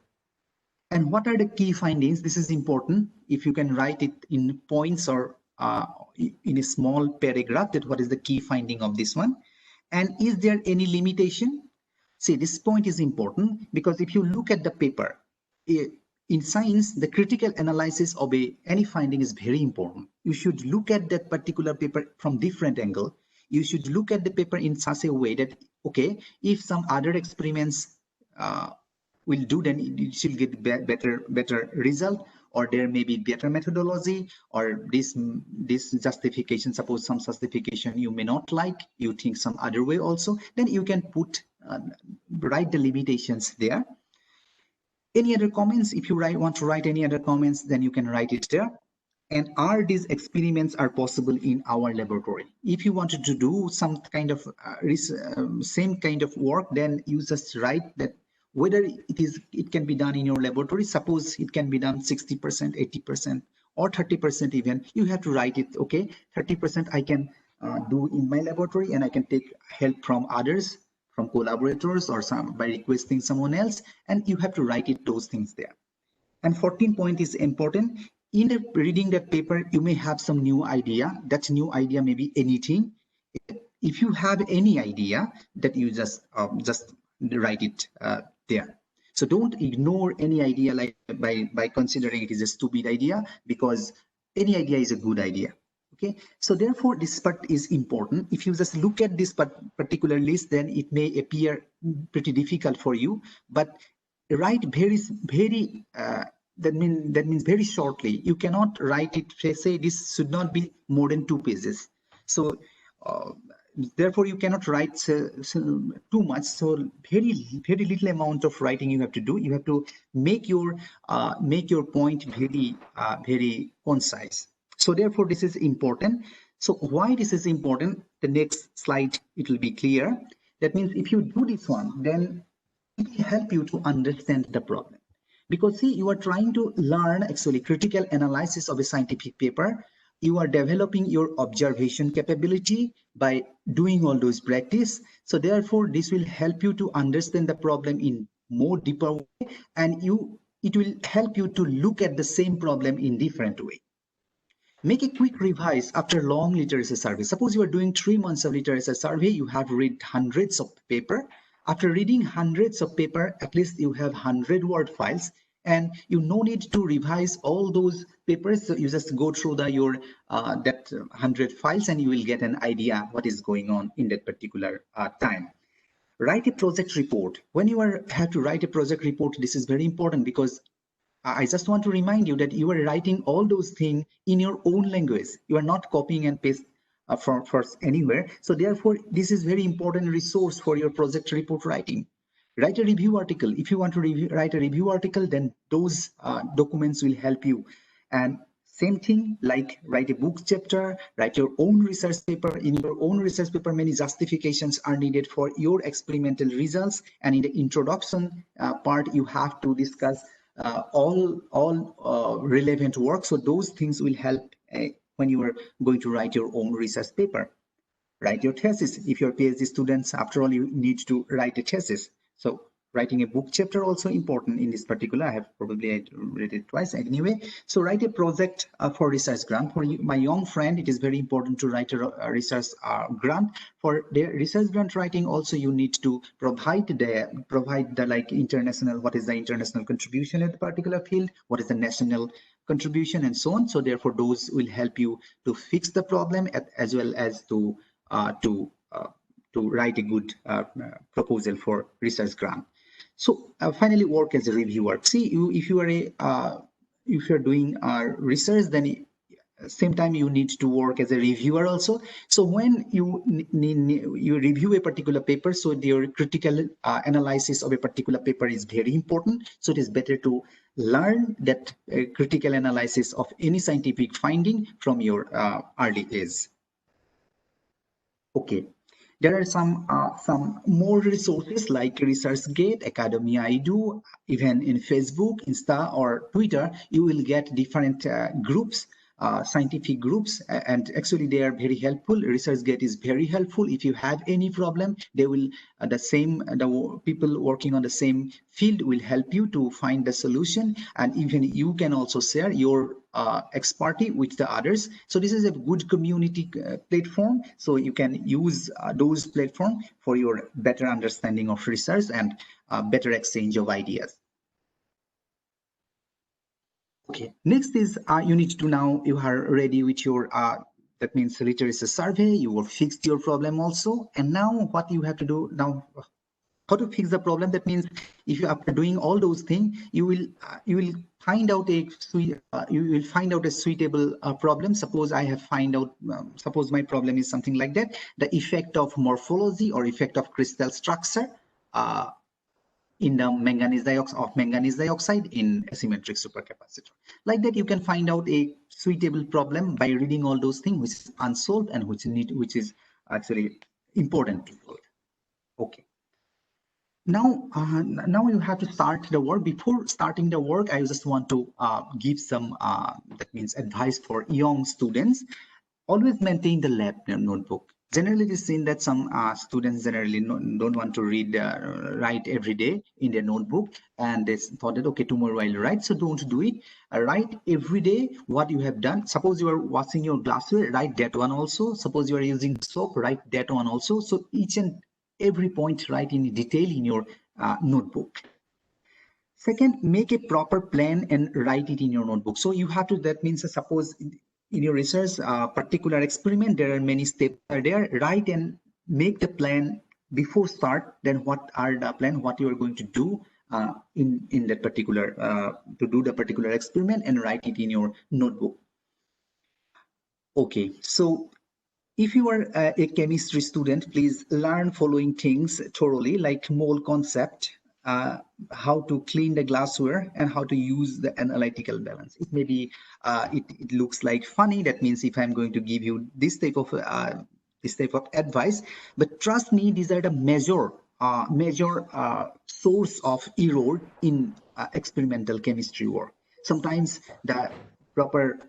And what are the key findings? This is important. If you can write it in points or in a small paragraph, that what is the key finding of this one? And is there any limitation? See, this point is important because if you look at the paper, in science, the critical analysis of any finding is very important. You should look at that particular paper from different angle. You should look at the paper in such a way that, okay, if some other experiments will do, then it should get better result, or there may be better methodology, or this justification, suppose some justification you may not like, you think some other way also, then you can put write the limitations there. Any other comments? If you want to write any other comments, then you can write it there. And are these experiments are possible in our laboratory? If you wanted to do some kind of same kind of work, then you just write that whether it can be done in your laboratory. Suppose it can be done 60%, 80%, or 30% even. You have to write it. Okay, 30% I can do in my laboratory, and I can take help from others, from collaborators, or by requesting someone else, and you have to write it those things there. And 14 point is important. In reading that paper, you may have some new idea. That new idea may be anything. If you have any idea, that you just write it there. So don't ignore any idea like by considering it is a stupid idea, because any idea is a good idea. Okay, so therefore this part is important. If you just look at this particular list, then it may appear pretty difficult for you, but write very that means very shortly. You cannot write it, say this should not be more than 2 pages. So therefore you cannot write too much. So very little amount of writing you have to do. You have to make your point very concise. So therefore this is important. So why this is important, the next slide it will be clear. That means if you do this one, then it will help you to understand the problem. Because see, you are trying to learn actually critical analysis of a scientific paper. You are developing your observation capability by doing all those practice. So therefore this will help you to understand the problem in more deeper way, and it will help you to look at the same problem in different way. Make a quick revise after long literature survey. Suppose you are doing 3 months of literature survey, you have read hundreds of paper. After reading hundreds of paper, at least you have 100 word files, and you no need to revise all those papers. So you just go through your that 100 files, and you will get an idea what is going on in that particular time. Write a project report. When you have to write a project report, this is very important, because I just want to remind you that you are writing all those things in your own language. You are not copying and paste from anywhere. So therefore, this is very important resource for your project report writing. Write a review article. If you want to write a review article, then those documents will help you. And same thing, like write a book chapter, write your own research paper. In your own research paper, many justifications are needed for your experimental results. And in the introduction part, you have to discuss all relevant work. So those things will help when you are going to write your own research paper. Write your thesis. If you're PhD students, after all, you need to write a thesis. So writing a book chapter also important in this particular. I have probably read it twice anyway. So write a project for research grant. For my young friend, it is very important to write a research grant. For the research grant writing, also you need to provide the like international, what is the international contribution in the particular field, what is the national contribution and so on. So therefore, those will help you to fix the problem as well as to write a good proposal for research grant. So finally, work as a reviewer. See, if you are if you're doing research, then same time you need to work as a reviewer also. So when you review a particular paper, so your critical analysis of a particular paper is very important. So it is better to learn that critical analysis of any scientific finding from your early age. Okay. There are some more resources like ResearchGate, Academia Edu, even in Facebook, Insta, or Twitter. You will get different groups, scientific groups, and actually they are very helpful. ResearchGate is very helpful. If you have any problem, they will the people working on the same field will help you to find the solution, and even you can also share your expertise with the others. So this is a good community platform. So you can use those platforms for your better understanding of research and better exchange of ideas. Okay, next is you need to now you are ready with your that means literacy survey. You will fix your problem also, and now what you have to do now. How to fix the problem? That means if you after doing all those things, you will find out a suitable problem. Suppose I have find out. Suppose my problem is something like that: the effect of morphology or effect of crystal structure in the manganese dioxide in asymmetric supercapacitor. Like that, you can find out a suitable problem by reading all those things which is unsolved and which is actually important to solve. Okay. Now you have to start the work. Before starting the work, I just want to give some that means advice for young students. Always maintain the lab notebook. Generally, it is seen that some students generally don't want to write every day in their notebook, and they thought that okay, tomorrow I'll write. So don't do it. Write every day what you have done. Suppose you are washing your glassware, write that one also. Suppose you are using soap, write that one also. So each and every point write in detail in your notebook. Second, make a proper plan and write it in your notebook. So you have to, that means suppose in your research particular experiment, there are many steps are there. Write and make the plan before start. Then what are the plan, what you are going to do in that particular, to do the particular experiment, and write it in your notebook. Okay, so if you are a chemistry student, please learn following things thoroughly, like mole concept, how to clean the glassware, and how to use the analytical balance. It may be, it looks like funny. That means if I'm going to give you this type of advice, but trust me, these are the major source of error in experimental chemistry work. Sometimes the proper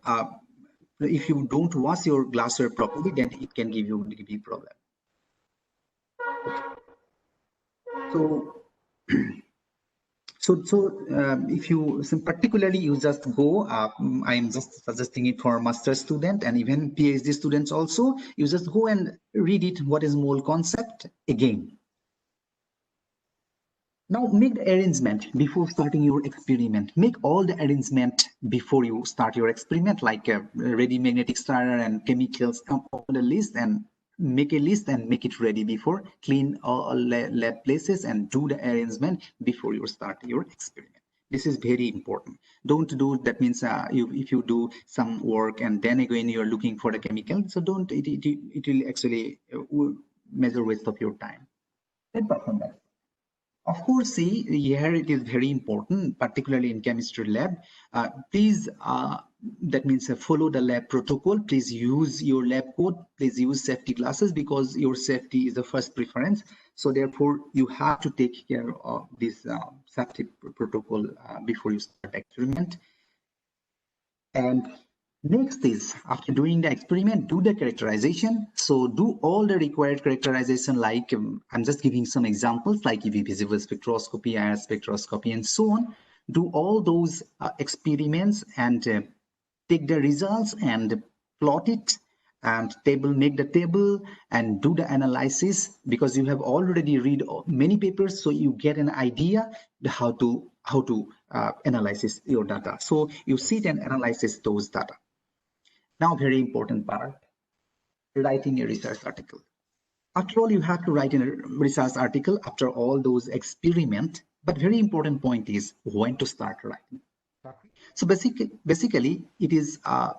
if you don't wash your glassware properly, then it can give you a big problem. So, if you particularly you just go, I am just suggesting it for master student and even PhD students also. You just go and read it. What is mole concept again? Now make the arrangement before starting your experiment. Make all the arrangement before you start your experiment, like a ready magnetic starter and chemicals on the list, and make a list and make it ready before. Clean all lab places and do the arrangement before you start your experiment. This is very important. Don't do that means if you do some work and then again you are looking for the chemical, so don't it will actually measure waste of your time. And perform that. Of course, see, here it is very important, particularly in chemistry lab. Please, that means follow the lab protocol. Please use your lab coat. Please use safety glasses because your safety is the first preference. So therefore, you have to take care of this safety protocol before you start experiment. And next is, after doing the experiment, do the characterization. So do all the required characterization, like I'm just giving some examples like UV visible spectroscopy, IR spectroscopy, and so on. Do all those experiments and take the results and plot it and make the table and do the analysis, because you have already read many papers, so you get an idea how to analyze your data. So you sit and analyze those data. Now, very important part, writing a research article. After all, you have to write a research article after all those experiments. But very important point is when to start writing. So basically, it is a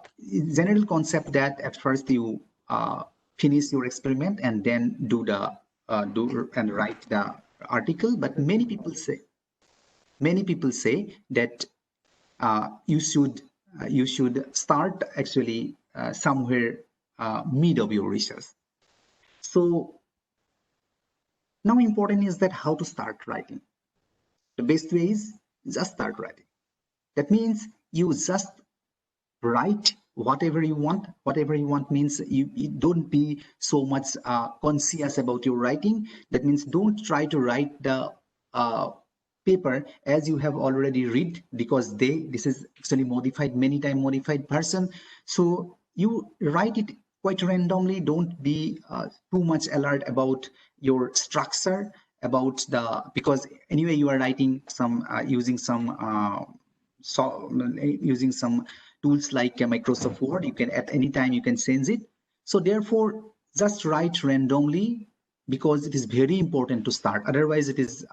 general concept that at first you finish your experiment and then do write the article. But many people say that you should start actually somewhere mid of your research. So now important is that how to start writing. The best way is just start writing. That means you just write whatever you want. Whatever you want means you don't be so much conscious about your writing. That means don't try to write the paper as you have already read, because this is actually many times modified version. So you write it quite randomly. Don't be too much alert about your structure, because anyway you are writing some using some tools like Microsoft Word. You can at any time you can change it. So therefore just write randomly, because it is very important to start. Otherwise it is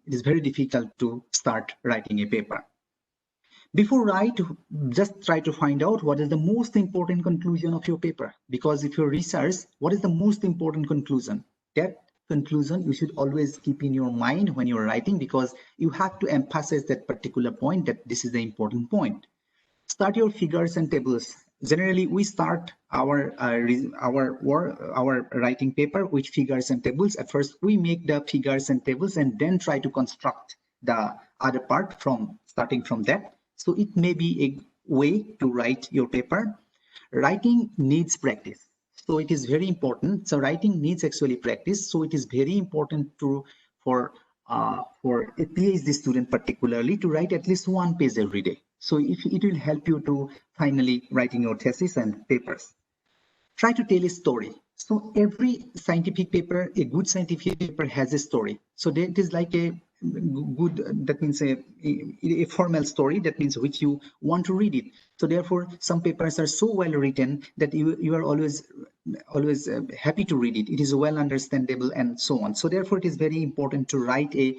very difficult to start writing a paper. Before write, just try to find out what is the most important conclusion of your paper. Because if you research, what is the most important conclusion? That conclusion you should always keep in your mind when you're writing, because you have to emphasize that particular point, that this is the important point. Start your figures and tables. Generally, we start our writing paper with figures and tables. At first, we make the figures and tables and then try to construct the other part starting from that. So it may be a way to write your paper. Writing needs practice. So it is very important. So writing needs actually practice. So it is very important for a PhD student particularly to write at least one page every day. So it will help you to finally writing your thesis and papers. Try to tell a story. So every scientific paper, a good scientific paper has a story. So that is like a good, that means a formal story, that means which you want to read it. So therefore some papers are so well written that you are always happy to read it. It is well understandable and so on. So therefore it is very important to write a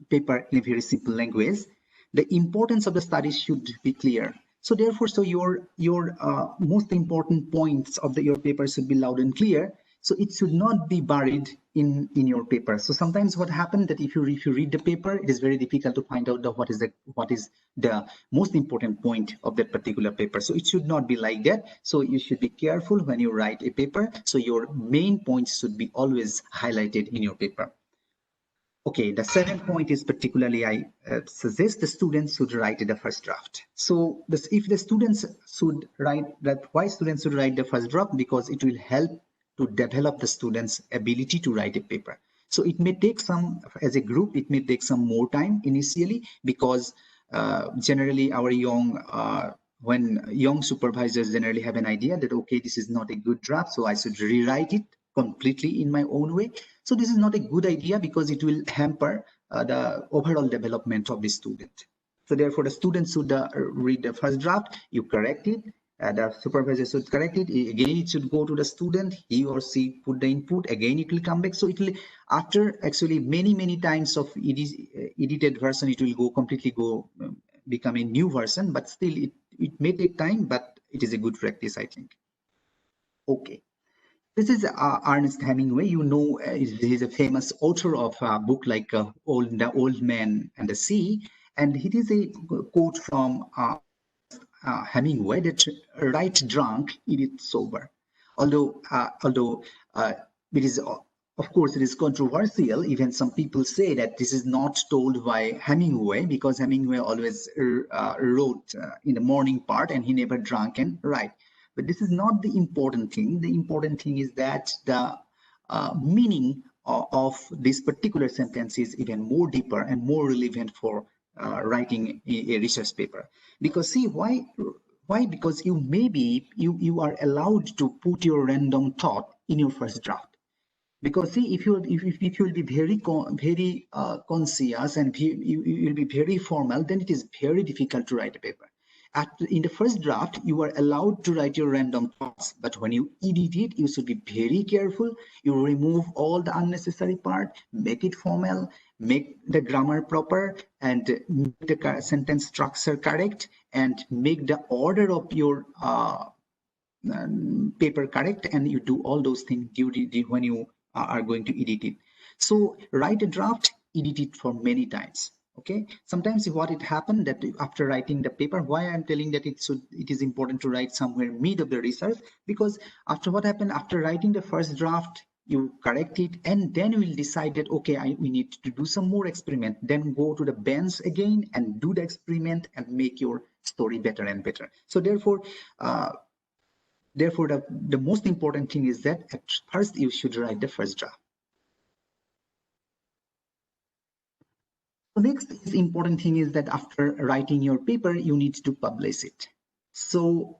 paper in a very simple language. The importance of the study should be clear. So therefore, your most important points of your paper should be loud and clear. So it should not be buried in your paper. So sometimes what happens that if you read the paper, it is very difficult to find out what is the most important point of that particular paper. So it should not be like that. So you should be careful when you write a paper. So your main points should be always highlighted in your paper. Okay, the 7th point is particularly I suggest the students should write the first draft. So if the students should write that, why students should write the first draft? Because it will help to develop the students' ability to write a paper. So it may take some, as a group, it may take some more time initially, because generally our when young supervisors generally have an idea that, okay, this is not a good draft, so I should rewrite it completely in my own way. So this is not a good idea, because it will hamper the overall development of the student. So therefore the students should read the first draft, you correct it, the supervisor should correct it, again it should go to the student, he or she put the input, again it will come back. So it will, after actually many times of edited version, it will completely become a new version, but still it may take time, but it is a good practice, I think. Okay. This is Ernest Hemingway. You know, he is a famous author of a book like The Old Man and the Sea. And it is a quote from Hemingway that write drunk, eat sober. Although it is, of course, it is controversial. Even some people say that this is not told by Hemingway, because Hemingway always wrote in the morning part and he never drank and write. But this is not the important thing. The important thing is that the meaning of this particular sentence is even more deeper and more relevant for writing a research paper. Because see, why? Because you are allowed to put your random thought in your first draft. Because see, if you will be very conscious and you will be very formal, then it is very difficult to write a paper. In the first draft, you are allowed to write your random thoughts, but when you edit it, you should be very careful. You remove all the unnecessary part, make it formal, make the grammar proper, and make the sentence structure correct, and make the order of your paper correct, and you do all those things when you are going to edit it. So write a draft, edit it for many times. Okay, sometimes what it happened that after writing the paper, why I'm telling that it is important to write somewhere mid of the research, because after what happened, after writing the first draft, you correct it, and then you will decide that okay, we need to do some more experiment, then go to the bench again and do the experiment and make your story better and better. So therefore the most important thing is that at first you should write the first draft. The next is important thing is that after writing your paper, you need to publish it. So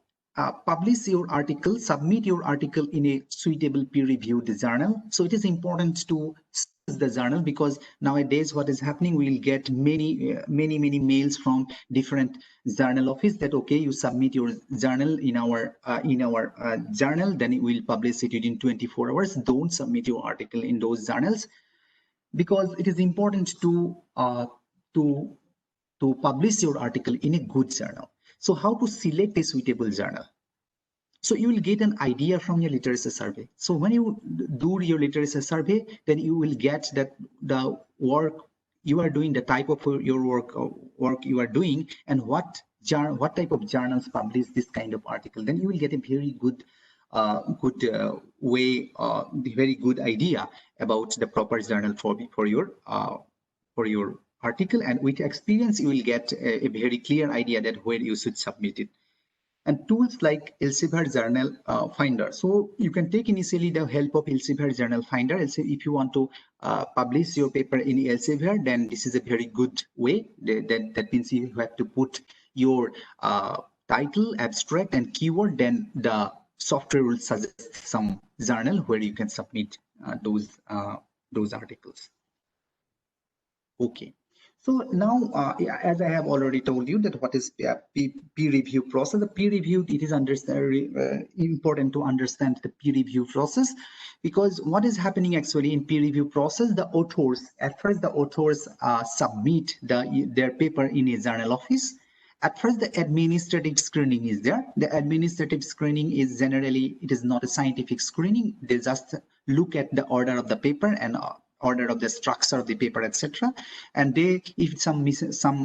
publish your article, submit your article in a suitable peer-reviewed journal. So it is important to choose the journal, because nowadays what is happening, we will get many mails from different journal office that okay, you submit your journal in our journal, then it will publish it within 24 hours. Don't submit your article in those journals, because it is important to publish your article in a good journal. So how to select a suitable journal? So you will get an idea from your literature survey. So when you do your literature survey, then you will get that the work you are doing, the type of your work you are doing, and what type of journals publish this kind of article. Then you will get a very good very good idea about the proper journal for your article, and with experience you will get a very clear idea that where you should submit it. And tools like Elsevier Journal Finder. So you can take initially the help of Elsevier Journal Finder. If you want to publish your paper in Elsevier, then this is a very good way. That means you have to put your title, abstract, and keyword. Then the software will suggest some journal where you can submit those articles. Okay. So now, as I have already told you that what is peer review process. The peer review, it is important to understand the peer review process, because what is happening actually in peer review process, the authors, at first the authors submit their paper in a journal office. At first, the administrative screening is there. The administrative screening is generally, it is not a scientific screening. They just look at the order of the paper and order of the structure of the paper, etc. And they, if some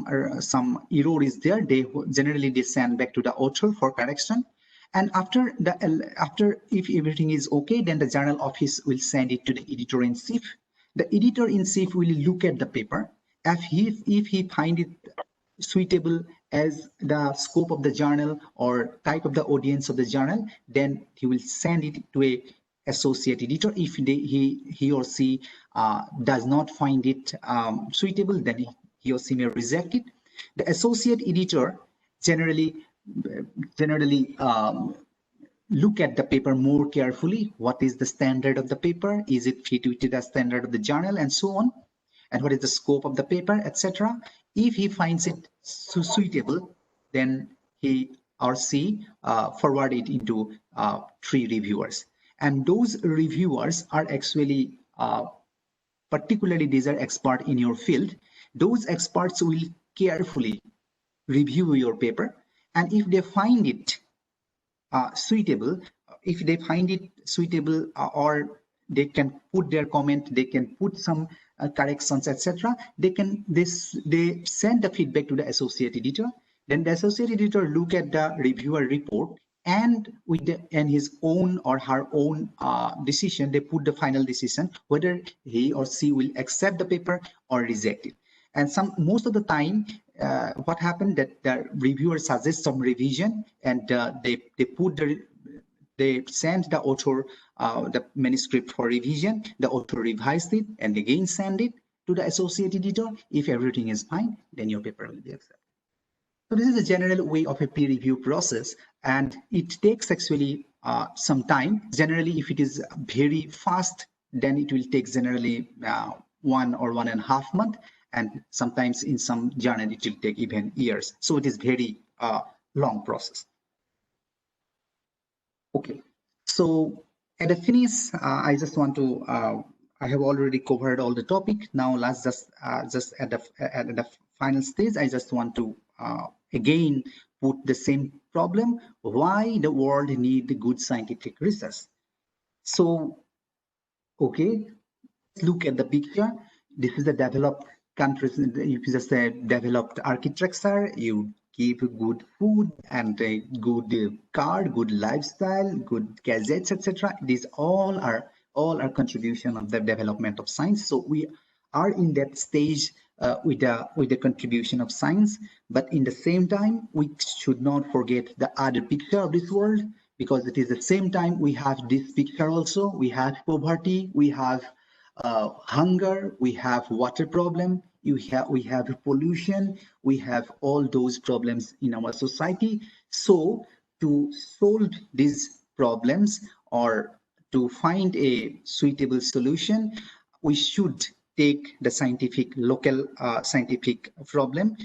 error is there, they generally send back to the author for correction. And after if everything is okay, then the journal office will send it to the editor-in-chief. The editor-in-chief will look at the paper. If he find it suitable as the scope of the journal or type of the audience of the journal, then he will send it to a associate editor. If he or she does not find it suitable, then he or she may reject it. The associate editor generally look at the paper more carefully. What is the standard of the paper? Is it fit with the standard of the journal, and so on? And what is the scope of the paper, etc. If he finds it suitable, then he or she forward it into 3 reviewers. And those reviewers are actually, particularly these are experts in your field. Those experts will carefully review your paper. And if they find it suitable, or they can put their comment, they can put some corrections, etc. They send the feedback to the associate editor. Then the associate editor look at the reviewer report, and his own or her own decision, they put the final decision whether he or she will accept the paper or reject it. And most of the time, what happened that the reviewer suggests some revision, and they send the author the manuscript for revision. The author revised it and again send it to the associate editor. If everything is fine, then your paper will be accepted. So this is a general way of a peer review process, and it takes actually some time. Generally, if it is very fast then it will take generally 1 or 1.5 months, and sometimes in some journal it will take even years. So it is very long process. Okay, so at the finish, I just want to. I have already covered all the topic. Now let's just at the final stage. I just want to again put the same problem: why the world need good scientific research. So, okay, look at the picture. This is the developed countries. You just say developed architecture. You give good food and a good car, good lifestyle, good gadgets, etc. These all are contribution of the development of science. So we are in that stage with the contribution of science. But in the same time, we should not forget the other picture of this world, because it is the same time we have this picture also. We have poverty, we have hunger, we have water problem, we have pollution, we have all those problems in our society. So to solve these problems or to find a suitable solution, we should take the local scientific problem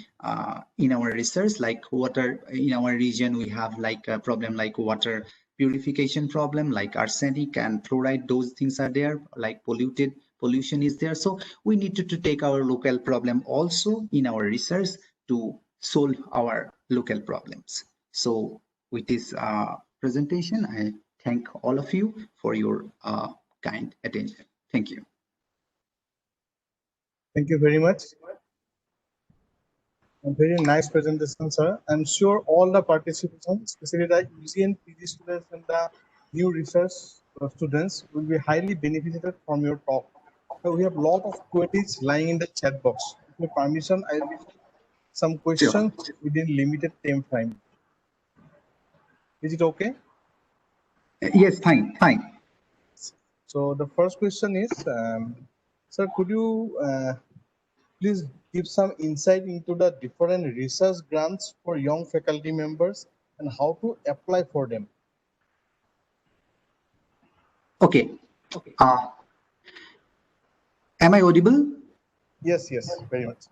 in our research. Like water, in our region we have like a problem like water purification problem, like arsenic and fluoride. Those things are there, like pollution is there. So we need to take our local problem also in our research to solve our local problems. So with this presentation, I thank all of you for your kind attention. Thank you. Thank you very much. A very nice presentation, sir. I'm sure all the participants, especially the UG and PG students and the new research students, will be highly benefited from your talk. So we have a lot of queries lying in the chat box. With your permission, I will put some questions within limited time frame. Is it okay? Yes, fine. So the first question is, sir, could you please give some insight into the different research grants for young faculty members and how to apply for them? Okay. Am I audible? Yes, very much.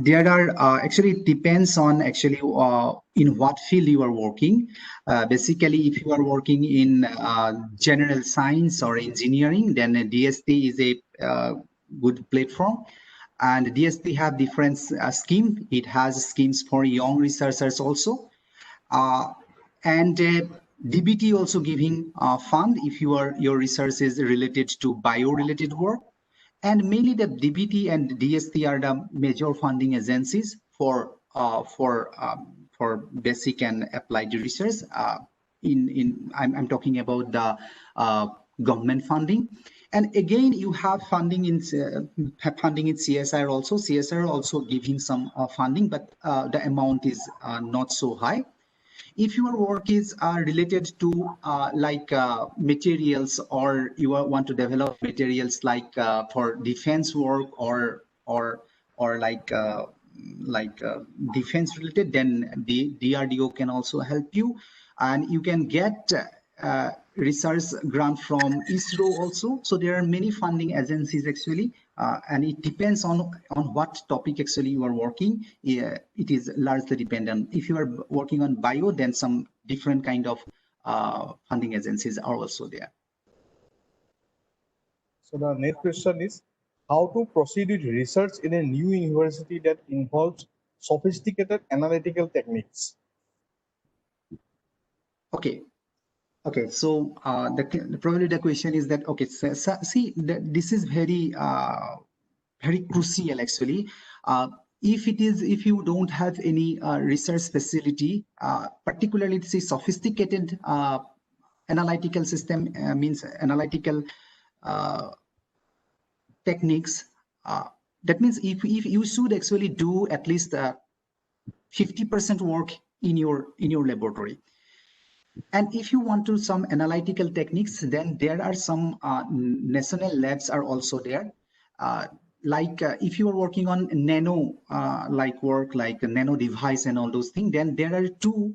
There are actually, it depends on actually in what field you are working. Basically, if you are working in general science or engineering, then DST is a good platform. And DST have different scheme. It has schemes for young researchers also. And DBT also giving fund if your research is related to bio-related work. And mainly the DBT and DST are the major funding agencies for basic and applied research. I'm talking about the government funding. And again, you have funding in CSR also. CSR also giving some funding, but the amount is not so high. If your work is related to materials, or you want to develop materials like for defense work or defense related, then the DRDO can also help you, and you can get research grant from ISRO also. So there are many funding agencies actually, and it depends on what topic actually you are working. It is largely dependent. If you are working on bio, then some different kind of funding agencies are also there. So the next question is, how to proceed with research in a new university that involves sophisticated analytical techniques? Okay. So probably the question is that, okay, so see, this is very crucial actually. If you don't have any research facility, particularly say sophisticated analytical system, means analytical techniques, that means if you should actually do at least 50% work in your laboratory. And if you want to some analytical techniques, then there are some national labs are also there. If you are working on nano work, like a nano device and all those things, then there are two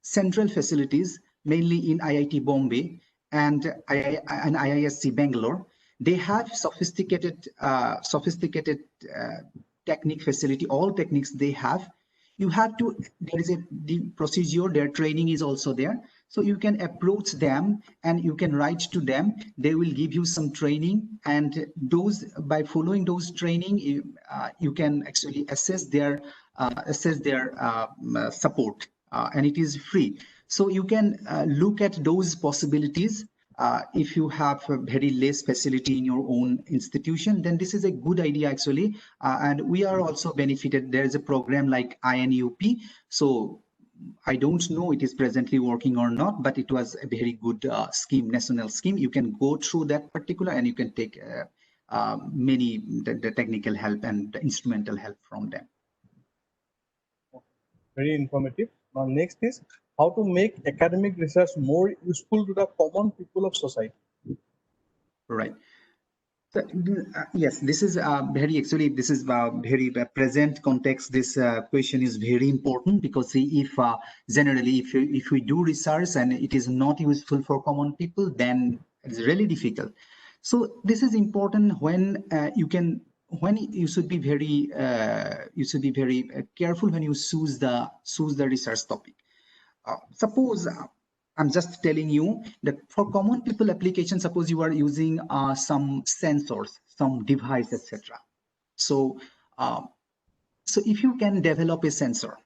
central facilities, mainly in IIT Bombay and IISc Bangalore, they have sophisticated technique facility, all techniques they have. You have to, there is the procedure, their training is also there. So you can approach them and you can write to them. They will give you some training, and those, by following those training, you can actually assess their support, and it is free. So you can look at those possibilities. If you have a very less facility in your own institution, then this is a good idea actually. And we are also benefited. There is a program like INUP. So I don't know it is presently working or not, but it was a very good scheme, national scheme. You can go through that particular, and you can take many the technical help and the instrumental help from them. Very informative. Now, next is how to make academic research more useful to the common people of society. Right. So, yes, this is very, actually, this is very present context. This question is very important, because see, if generally, if we do research and it is not useful for common people, then it's really difficult. So this is important when you should be very careful when you choose the research topic. Suppose I'm just telling you that for common people application, suppose you are using some sensors, some device, etc. So, so if you can develop a sensor,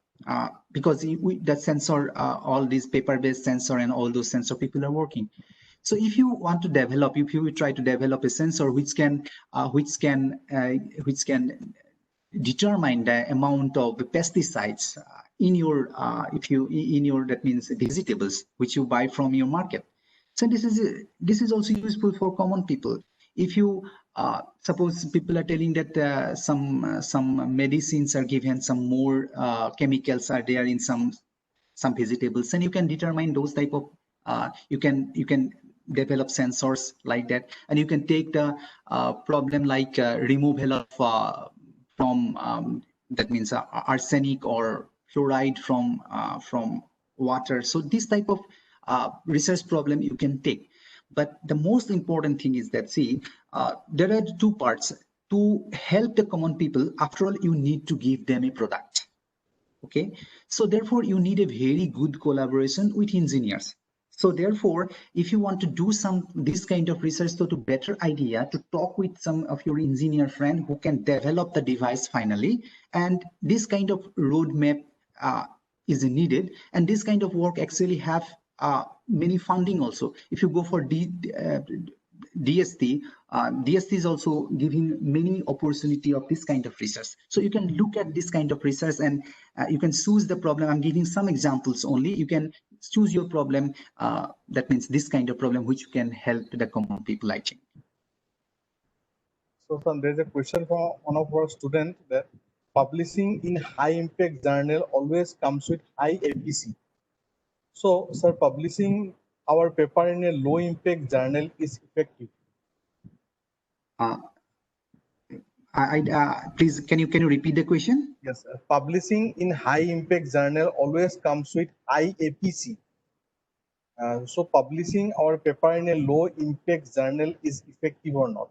because that sensor, all these paper-based sensor and all those sensor people are working. So if you want to develop, if you try to develop a sensor which can determine the amount of the pesticides in your that means vegetables which you buy from your market. So this is also useful for common people. If you suppose people are telling that some medicines are given, some more chemicals are there in some vegetables, and you can determine those type of you can develop sensors like that, and you can take the problem like removal of from that means arsenic or fluoride from water. So this type of research problem you can take. But the most important thing is that, see, there are two parts. To help the common people, after all, you need to give them a product. Okay, so therefore you need a very good collaboration with engineers. So therefore, if you want to do this kind of research, so to better idea to talk with some of your engineer friend who can develop the device finally, and this kind of roadmap is needed, and this kind of work actually have many funding also. If you go for DST, DST is also giving many opportunity of this kind of research. So you can look at this kind of research, and you can choose the problem. I'm giving some examples only. You can choose your problem. That means this kind of problem which can help the common people, I think. So, son, there's a question from one of our students that publishing in high impact journal always comes with high APC. So, sir, publishing our paper in a low impact journal is effective. Please, can you repeat the question? Yes, sir. Publishing in high impact journal always comes with high APC. So, publishing our paper in a low impact journal is effective or not?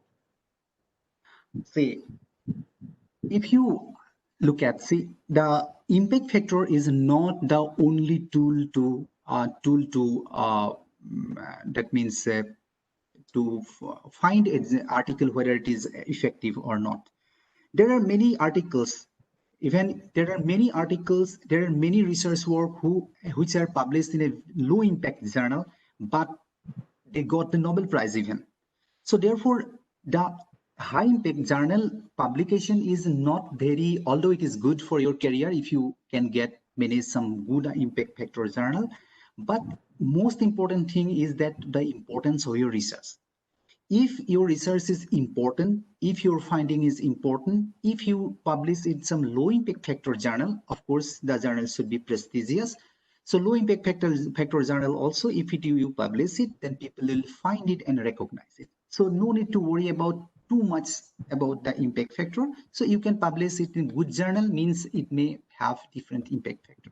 See, if you look at, see, the impact factor is not the only tool to that means to find an article whether it is effective or not. There are many articles, there are many research work which are published in a low impact journal, but they got the Nobel Prize even. So therefore, the high impact journal publication is not very, although it is good for your career if you can manage some good impact factor journal, but most important thing is that the importance of your research. If your research is important, if your finding is important, if you publish in some low impact factor journal, of course the journal should be prestigious. So low impact factor journal also, if you publish it, then people will find it and recognize it. So no need to worry about too much about the impact factor. So you can publish it in good journal, means it may have different impact factor.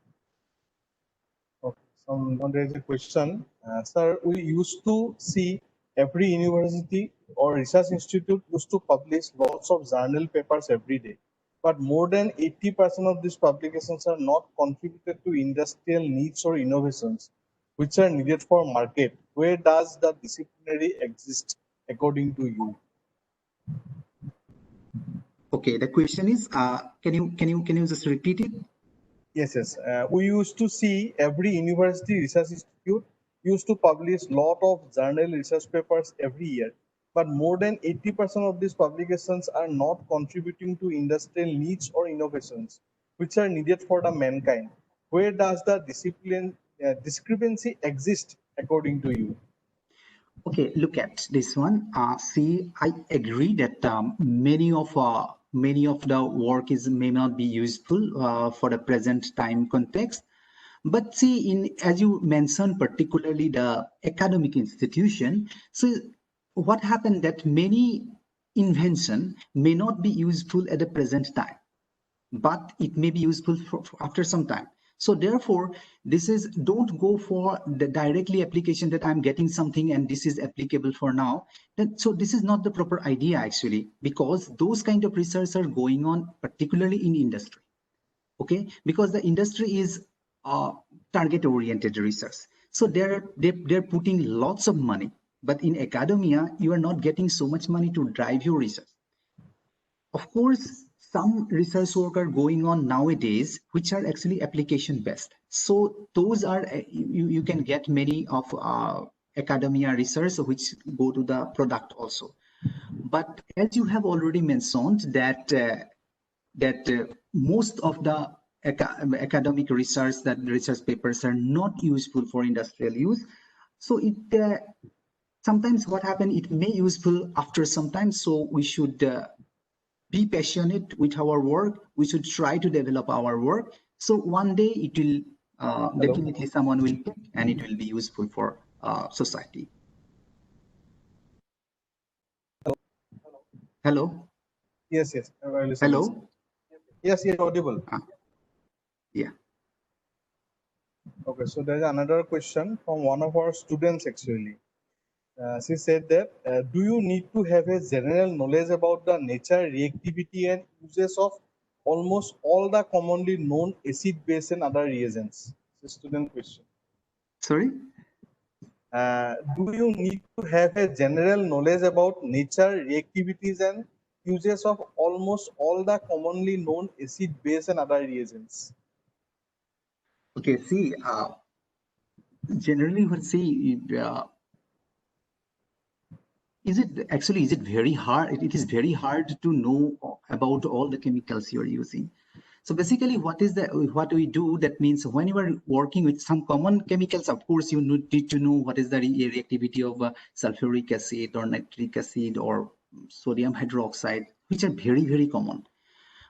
Okay. There is a question. Sir, we used to see every university or research institute used to publish lots of journal papers every day. But more than 80% of these publications are not contributed to industrial needs or innovations, which are needed for market. Where does the disciplinary exist according to you? Okay, the question is, can you just repeat it? Yes, yes. We used to see every university research institute used to publish lot of journal research papers every year. But more than 80% of these publications are not contributing to industrial needs or innovations, which are needed for the mankind. Where does the discrepancy exist according to you? Okay, look at this one. See, I agree that many of the work may not be useful for the present time context. But see, as you mentioned, particularly the academic institution, so what happened that many invention may not be useful at the present time, but it may be useful for after some time. So therefore, don't go for the directly application that I'm getting something and this is applicable for now. So this is not the proper idea actually, because those kind of research are going on particularly in industry. Okay, because the industry is target oriented research, so they're putting lots of money, but in academia you are not getting so much money to drive your research. Of course, some research work are going on nowadays which are actually application based, so those are you can get many of academia research which go to the product also. But as you have already mentioned that most of the academic research, that research papers are not useful for industrial use. So it sometimes what happen, it may useful after some time. So we should be passionate with our work. We should try to develop our work. So one day it will definitely someone will pick and it will be useful for society. Hello. Yes, yes. Hello. Yes, yes, audible. Yeah. Okay, so there's another question from one of our students actually. She said that, do you need to have a general knowledge about the nature, reactivity and uses of almost all the commonly known acid, base and other reagents? It's a student question. Sorry? Do you need to have a general knowledge about nature, reactivities and uses of almost all the commonly known acid, base and other reagents? Okay, see, generally we'll see, is it very hard? It is very hard to know about all the chemicals you're using. So basically what we do, that means when you are working with some common chemicals, of course you need to know what is the reactivity of sulfuric acid or nitric acid or sodium hydroxide, which are very, very common.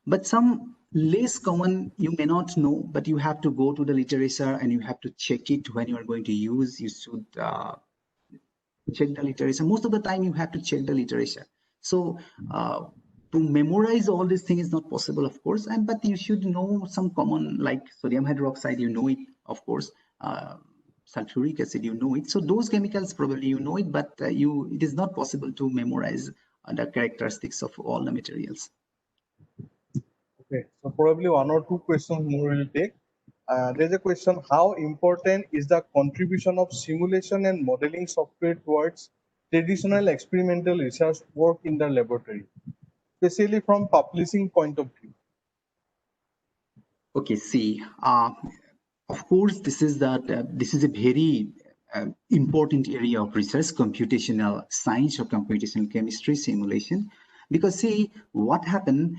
But some less common you may not know, but you have to go to the literature and you have to check it when you are going to use. You should check the literature. Most of the time you have to check the literature. So to memorize all these things is not possible, of course, but you should know some common, like sodium hydroxide, you know it, of course. Sulfuric acid, you know it. So those chemicals probably you know it, but it is not possible to memorize the characteristics of all the materials. Okay, so probably one or two questions more will take. There's a question: how important is the contribution of simulation and modeling software towards traditional experimental research work in the laboratory, especially from publishing point of view? Okay, see, of course, this is a very important area of research, computational science or computational chemistry simulation. Because see, what happened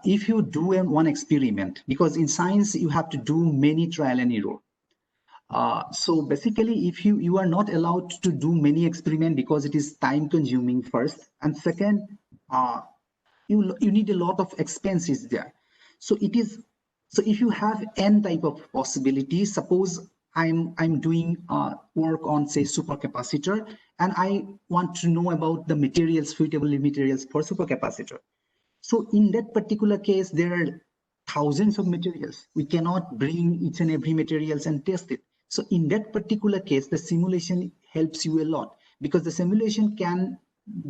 if you do one experiment, because in science you have to do many trial and error. So basically, if you are not allowed to do many experiments because it is time consuming first, and second, you need a lot of expenses there. So if you have n type of possibilities, suppose I'm doing work on, say, supercapacitor, and I want to know about the materials, suitable materials for supercapacitor. So in that particular case, there are thousands of materials. We cannot bring each and every materials and test it. So in that particular case, the simulation helps you a lot, because the simulation can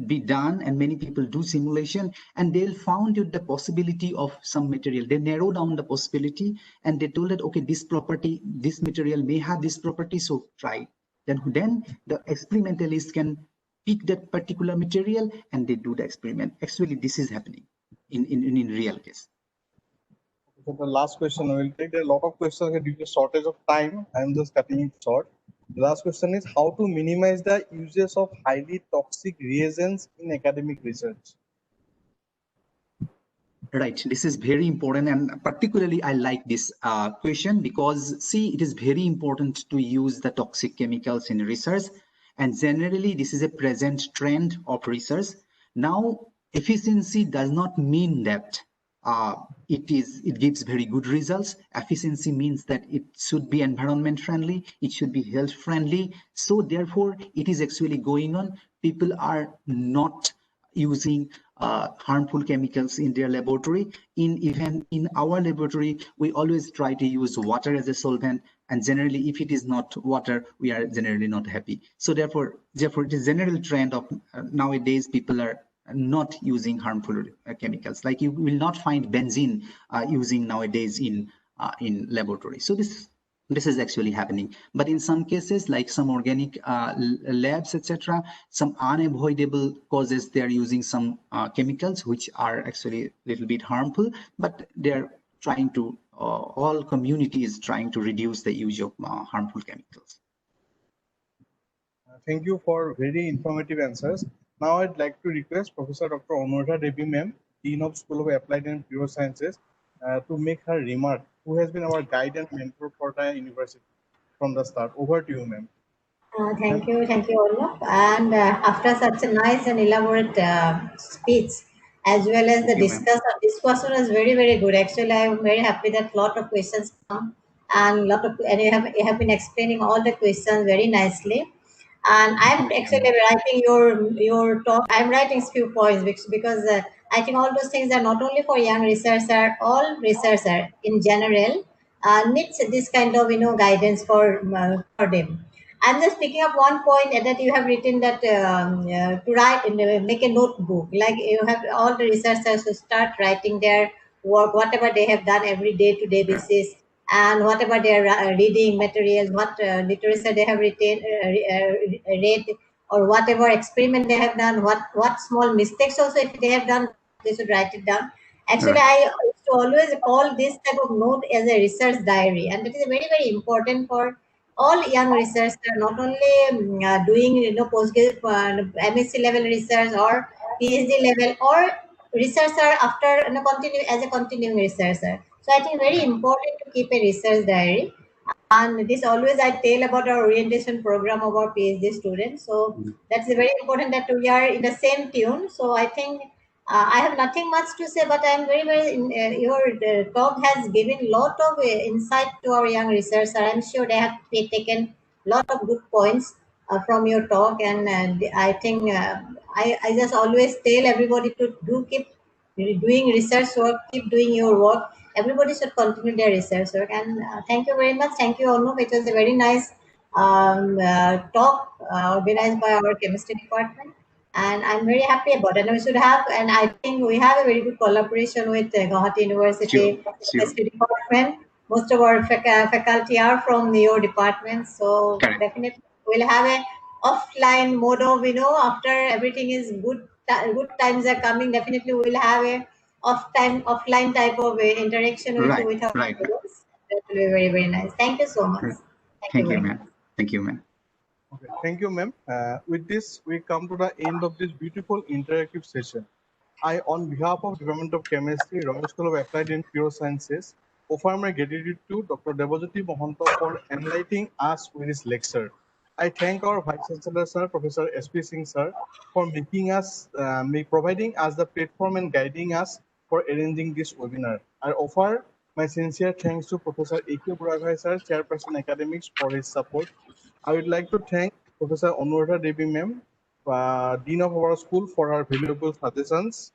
be done, and many people do simulation, and they'll found out the possibility of some material. They narrow down the possibility, and they told that, okay, this property, this material may have this property, so try. Then the experimentalist can pick that particular material and they do the experiment. Actually, this is happening in real case. So the last question, I will take. There are a lot of questions due to shortage of time. I'm just cutting it short. The last question is how to minimize the uses of highly toxic reagents in academic research. Right, this is very important, and particularly I like this question because, see, it is very important to use the toxic chemicals in research, and generally this is a present trend of research. Now, efficiency does not mean that it gives very good results. Efficiency means that it should be environment friendly, it should be health friendly. So therefore, it is actually going on. People are not using harmful chemicals in their laboratory. Even in our laboratory, we always try to use water as a solvent, and generally if it is not water, we are generally not happy. So therefore it is general trend of nowadays people are not using harmful chemicals. Like you will not find benzene using nowadays in laboratory. So this is actually happening, but in some cases, like some organic labs, etc., some unavoidable causes, they are using some chemicals which are actually a little bit harmful, but they are trying to all community is trying to reduce the use of harmful chemicals. Thank you for very informative answers. Now I'd like to request Professor Dr. Anuradha Devi ma'am, Dean of School of Applied and Pure Sciences, to make her remark, who has been our guide and mentor for the university from the start. Over to you, ma'am. Thank you, Olaf. And after such a nice and elaborate speech, as well as the Thank you, ma'am. discussion was very, very good. Actually, I'm very happy that lot of questions come and you have been explaining all the questions very nicely. And I'm actually writing your talk. I'm writing few points because I think all those things are not only for young researcher, all researcher in general needs this kind of guidance for them. I'm just picking up one point that you have written that to write in make a notebook. Like you have all the researchers who start writing their work, whatever they have done every day to day basis, and whatever they are reading materials, what literature they have read, or whatever experiment they have done, what small mistakes also if they have done, they should write it down. Actually, I used to always call this type of note as a research diary, and it is very, very important for all young researchers, not only doing post MSc level research or PhD level, or researcher after continue as a continuing researcher. So I think very important to keep a research diary. And this always I tell about our orientation program of our PhD students. So that's very important that we are in the same tune. So I think I have nothing much to say, but I'm very, very. Your talk has given lot of insight to our young researchers. I'm sure they have taken lot of good points from your talk, and I think I just always tell everybody to do keep doing research work, keep doing your work. Everybody should continue their research work. And thank you very much. Thank you, Arnav. It was a very nice talk organized by our chemistry department. And I'm very happy about it. And we should have, and I think we have a very good collaboration with Gauhati University chemistry department. Most of our faculty are from your department, so definitely we'll have a offline mode of after everything is good. Good times are coming. Definitely, we'll have a offline type of interaction with our students. That will be very, very nice. Thank you so much. Thank you, ma'am. Thank you, ma'am. Okay, thank you, ma'am. With this, we come to the end of this beautiful interactive session. I, on behalf of Department of Chemistry, Royal School of Applied and Pure Sciences, offer my gratitude to Dr. Debajyoti Mahanta for enlightening us with his lecture. I thank our Vice Chancellor, Sir, Professor S.P. Singh, Sir, for providing us the platform and guiding us for arranging this webinar. I offer my sincere thanks to Professor A.K. Buraghai, Sir, Chairperson Academics, for his support. I would like to thank Professor Anuradha Devi, ma'am, Dean of our school, for her valuable suggestions.